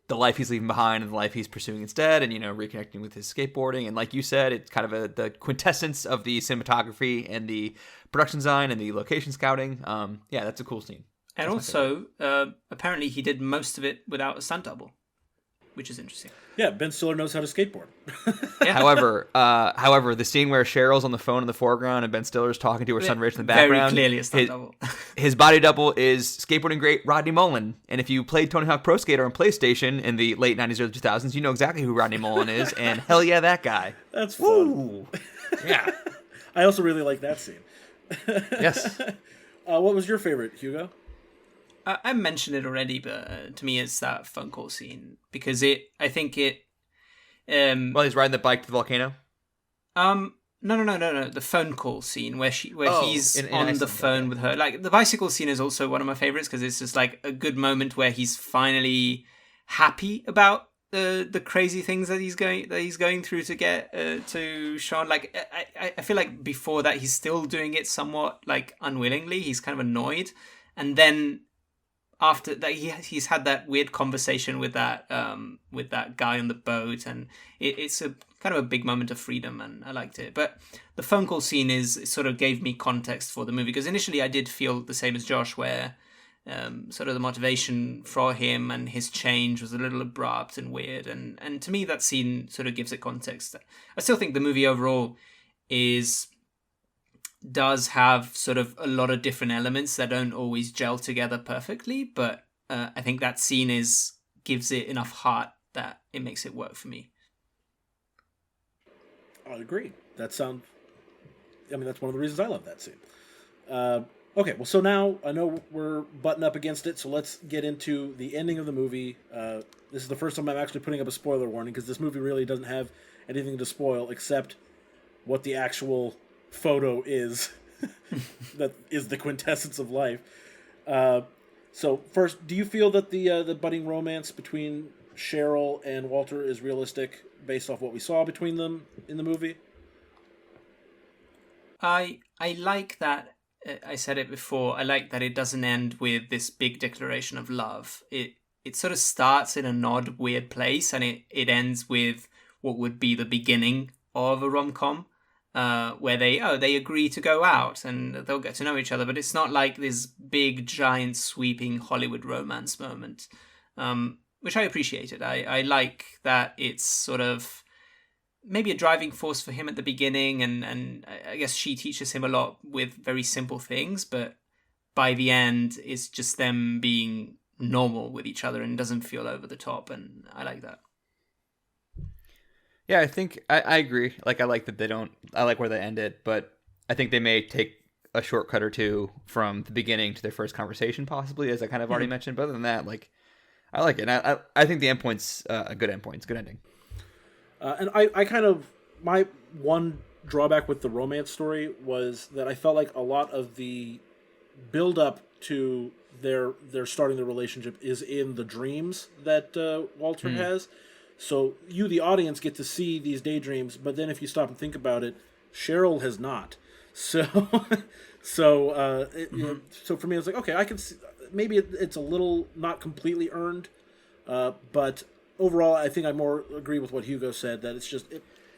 the life he's leaving behind and the life he's pursuing instead, and, reconnecting with his skateboarding. And like you said, it's kind of the quintessence of the cinematography and the production design and the location scouting. Yeah, that's a cool scene. And also, apparently he did most of it without a stunt double, which is interesting. Yeah, Ben Stiller knows how to skateboard. Yeah. However, the scene where Cheryl's on the phone in the foreground and Ben Stiller's talking to her son Rich in the background, very clearly a stunt double. His body double is skateboarding great Rodney Mullen. And if you played Tony Hawk Pro Skater on PlayStation in the late 90s, early 2000s, you know exactly who Rodney Mullen is. And hell yeah, that guy. That's fun. Yeah. I also really like that scene. Yes. What was your favorite, Hugo? I mentioned it already, but to me it's that phone call scene because I think it. While he's riding the bike to the volcano. No. The phone call scene where he's on the phone with her. Like the bicycle scene is also one of my favorites because it's just like a good moment where he's finally happy about the crazy things that he's going through to get to Sean. Like I feel like before that he's still doing it somewhat like unwillingly. He's kind of annoyed, and then after that he's had that weird conversation with that guy on the boat, and it's a kind of a big moment of freedom, and I liked it. But the phone call scene sort of gave me context for the movie, because initially I did feel the same as Josh, where sort of the motivation for him and his change was a little abrupt and weird, and to me that scene sort of gives it context. I still think the movie overall does have sort of a lot of different elements that don't always gel together perfectly, but I think that scene gives it enough heart that it makes it work for me. I agree. That's one of the reasons I love that scene. Okay, well, so now I know we're butting up against it, so let's get into the ending of the movie. This is the first time I'm actually putting up a spoiler warning, because this movie really doesn't have anything to spoil except what the actual photo is that is the quintessence of life. So first, do you feel that the budding romance between Cheryl and Walter is realistic based off what we saw between them in the movie? I like that. I said it before. I like that it doesn't end with this big declaration of love. It sort of starts in an odd, weird place, and it ends with what would be the beginning of a rom-com. Where they agree to go out and they'll get to know each other, but it's not like this big, giant, sweeping Hollywood romance moment, which I appreciated. I like that it's sort of maybe a driving force for him at the beginning, and I guess she teaches him a lot with very simple things, but by the end, it's just them being normal with each other and doesn't feel over the top, and I like that. Yeah, I think I agree. Like, I like that I like where they end it, but I think they may take a shortcut or two from the beginning to their first conversation, possibly, as I kind of already mentioned. But other than that, like, I like it. And I think the endpoint's a good endpoint. It's a good ending. And I kind of, my one drawback with the romance story was that I felt like a lot of the build up to their starting the relationship is in the dreams that Walter has. So you, the audience, get to see these daydreams, but then if you stop and think about it, Cheryl has not. So so for me, it's like, okay, I can see, maybe it's a little not completely earned, but overall, I think I more agree with what Hugo said, that it's just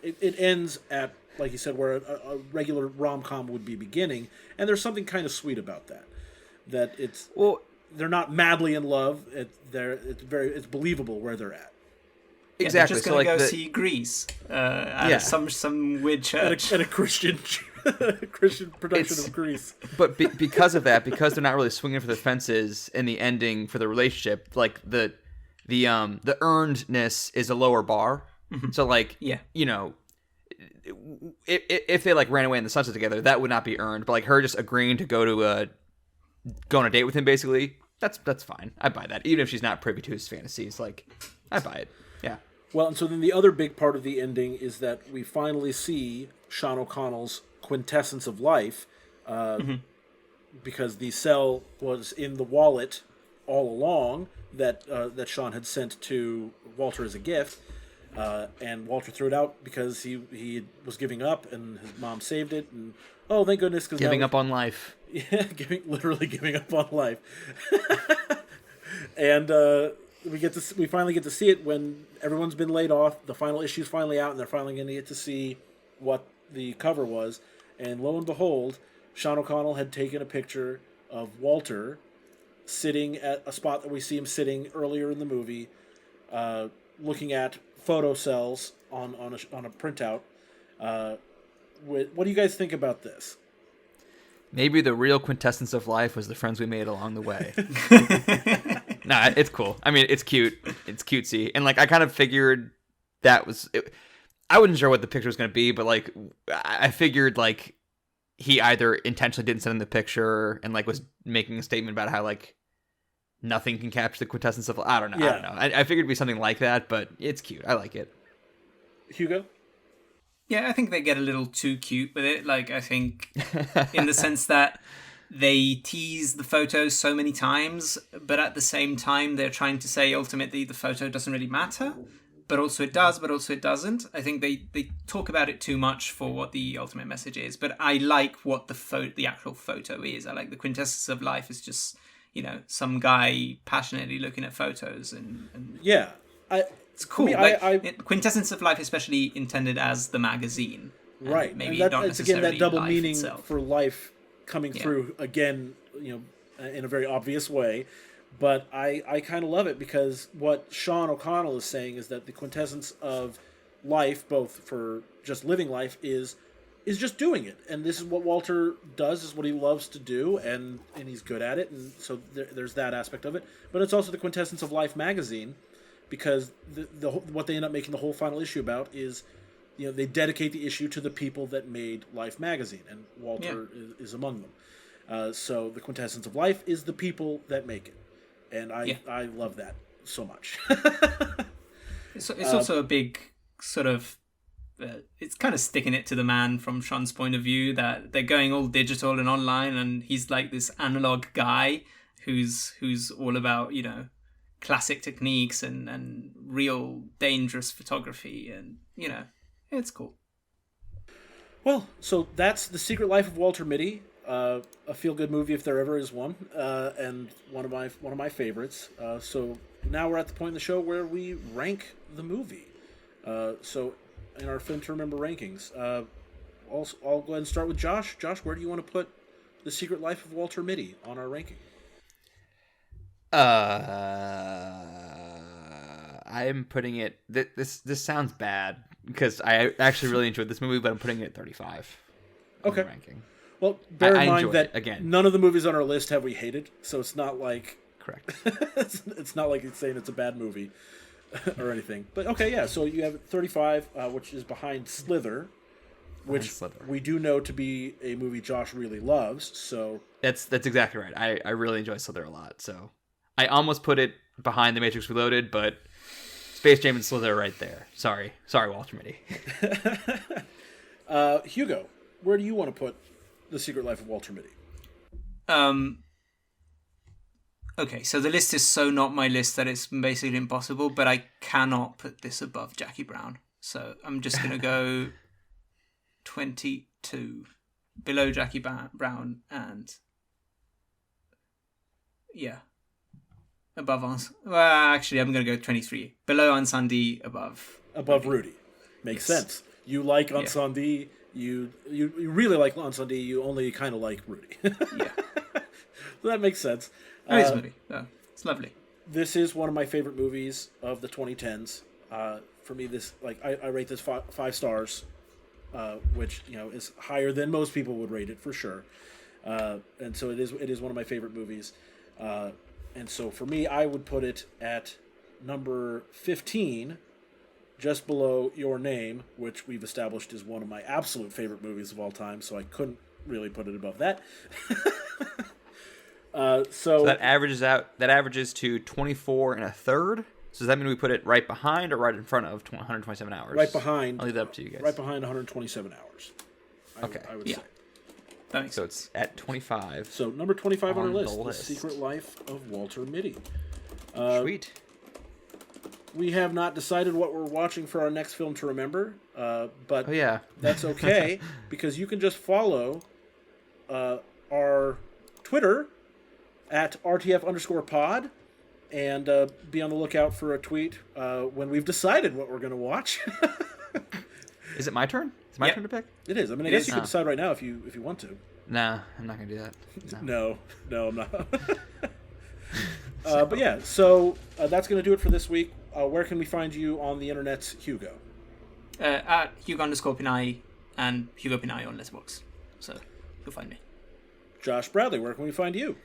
it ends at, like you said, where a regular rom-com would be beginning, and there's something kind of sweet about that. That they're not madly in love. It's believable where they're at. Exactly. They're just going to go see Grizz at some weird church. At a Christian production of Grizz. But because of that, because they're not really swinging for the fences in the ending for the relationship, like the earnedness is a lower bar. Mm-hmm. So like, you know, if they like ran away in the sunset together, that would not be earned. But like her just agreeing to go on a date with him, basically, that's fine. I buy that, even if she's not privy to his fantasies. Like, I buy it. Yeah. Well, and so then the other big part of the ending is that we finally see Sean O'Connell's quintessence of life, because the cell was in the wallet all along that Sean had sent to Walter as a gift, and Walter threw it out because he was giving up, and his mom saved it, and oh, thank goodness, because giving up on life. Yeah, literally giving up on life, and we finally get to see it when everyone's been laid off. The final issue's finally out, and they're finally going to get to see what the cover was. And lo and behold, Sean O'Connell had taken a picture of Walter sitting at a spot that we see him sitting earlier in the movie, looking at photo cells on a printout. What do you guys think about this? Maybe the real quintessence of life was the friends we made along the way. Nah, it's cool. I mean, it's cute. It's cutesy. And, like, I kind of figured that was... I wasn't sure what the picture was going to be, but, like, I figured, like, he either intentionally didn't send him the picture and, like, was making a statement about how, like, nothing can capture the quintessence of life. I don't know. Yeah. I don't know. I figured it'd be something like that, but it's cute. I like it. Hugo? Yeah, I think they get a little too cute with it. Like, I think in the sense that they tease the photos so many times, but at the same time, they're trying to say ultimately the photo doesn't really matter. But also it does, but also it doesn't. I think they talk about it too much for what the ultimate message is. But I like what the actual photo is. I like the quintessence of life is just, you know, some guy passionately looking at photos. And yeah. It's cool. I mean, Quintessence of Life, especially intended as the magazine, right? Maybe and not it's again that double life meaning itself. for life coming through again, you know, in a very obvious way. But I kind of love it because what Sean O'Connell is saying is that the quintessence of life, both for just living life, is just doing it, and this is what Walter does. Is what he loves to do, and he's good at it, and so there's that aspect of it. But it's also the quintessence of Life magazine. Because what they end up making the whole final issue about is, you know, they dedicate the issue to the people that made Life magazine, and Walter is among them. So the quintessence of life is the people that make it, and I love that so much. It's also a big sort of, it's kind of sticking it to the man from Sean's point of view that they're going all digital and online, and he's like this analog guy who's all about, you know, classic techniques and real dangerous photography, and you know, it's cool. Well, so that's The Secret Life of Walter Mitty, a feel-good movie if there ever is one, and one of my favorites. So now we're at the point in the show where we rank the movie. So in our Film to Remember rankings, I'll go ahead and start with Josh. Josh, where do you want to put The Secret Life of Walter Mitty on our ranking? I'm putting it. This sounds bad because I actually really enjoyed this movie, but I'm putting it at 35. Okay. Ranking. Well, bear in mind that again, none of the movies on our list have we hated, so it's not like correct. it's not like it's saying it's a bad movie or anything. But okay, yeah. So you have 35, which is behind Slither, which we do know to be a movie Josh really loves. So that's exactly right. I really enjoy Slither a lot. So I almost put it behind The Matrix Reloaded, but Space Jam and Slither are right there. Sorry, Walter Mitty. Hugo, where do you want to put The Secret Life of Walter Mitty? Okay, so the list is so not my list that it's basically impossible, but I cannot put this above Jackie Brown. So I'm just going to go 22 below Jackie Brown and above us. Well, actually, I'm going to go 23 below Ansandi, above Rudy. Makes sense. You like Ansandi. You really like Ansandi. You only kind of like Rudy. Yeah, so that makes sense. It's Rudy. It's lovely. This is one of my favorite movies of the 2010s. For me, this I rate this 5 stars, which is higher than most people would rate it for sure. And so it is one of my favorite movies. And so for me, I would put it at number 15, just below Your Name, which we've established is one of my absolute favorite movies of all time. So I couldn't really put it above that. So that averages to 24 and a third. So does that mean we put it right behind or right in front of 127 hours? Right behind. I'll leave that up to you guys. Right behind 127 hours. I would say. So it's at 25. So number 25 on our list, the The Secret Life of Walter Mitty. Sweet. We have not decided what we're watching for our next film to remember, but that's okay because you can just follow our Twitter at RTF_pod and be on the lookout for a tweet when we've decided what we're going to watch. Is it my turn? It's my turn to pick? It is. I mean, I guess you can decide right now if you want to. Nah, I'm not going to do that. No, I'm not. But yeah, so that's going to do it for this week. Where can we find you on the internet, Hugo? At Hugo_Pinay and Hugo Pinay on letterboxd. So you'll find me. Josh Bradley, where can we find you?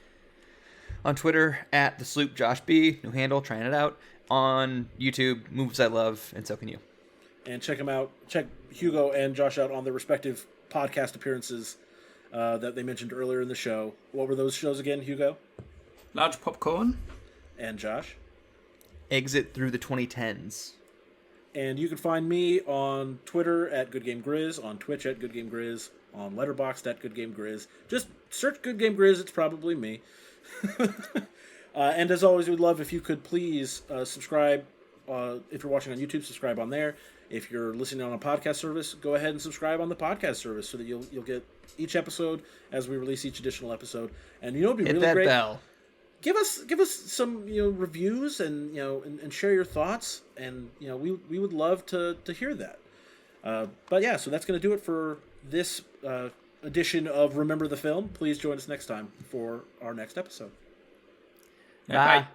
On Twitter, at the Sloop Josh B, new handle, trying it out. On YouTube, Movies I Love, and so can you. And check them out. Check Hugo and Josh out on their respective podcast appearances that they mentioned earlier in the show. What were those shows again, Hugo? Large Popcorn. And Josh? Exit Through the 2010s. And you can find me on Twitter at Good Game Grizz, on Twitch at Good Game Grizz, on letterboxd at Good Game Grizz. Just search Good Game Grizz, it's probably me. And as always, we'd love if you could please subscribe. If you're watching on YouTube, subscribe on there. If you're listening on a podcast service, go ahead and subscribe on the podcast service so that you'll get each episode as we release each additional episode. And you know it'd be really great. Hit that bell. Give us some reviews and and share your thoughts, and we would love to hear that. But yeah, so that's going to do it for this edition of Remember the Film. Please join us next time for our next episode. Bye.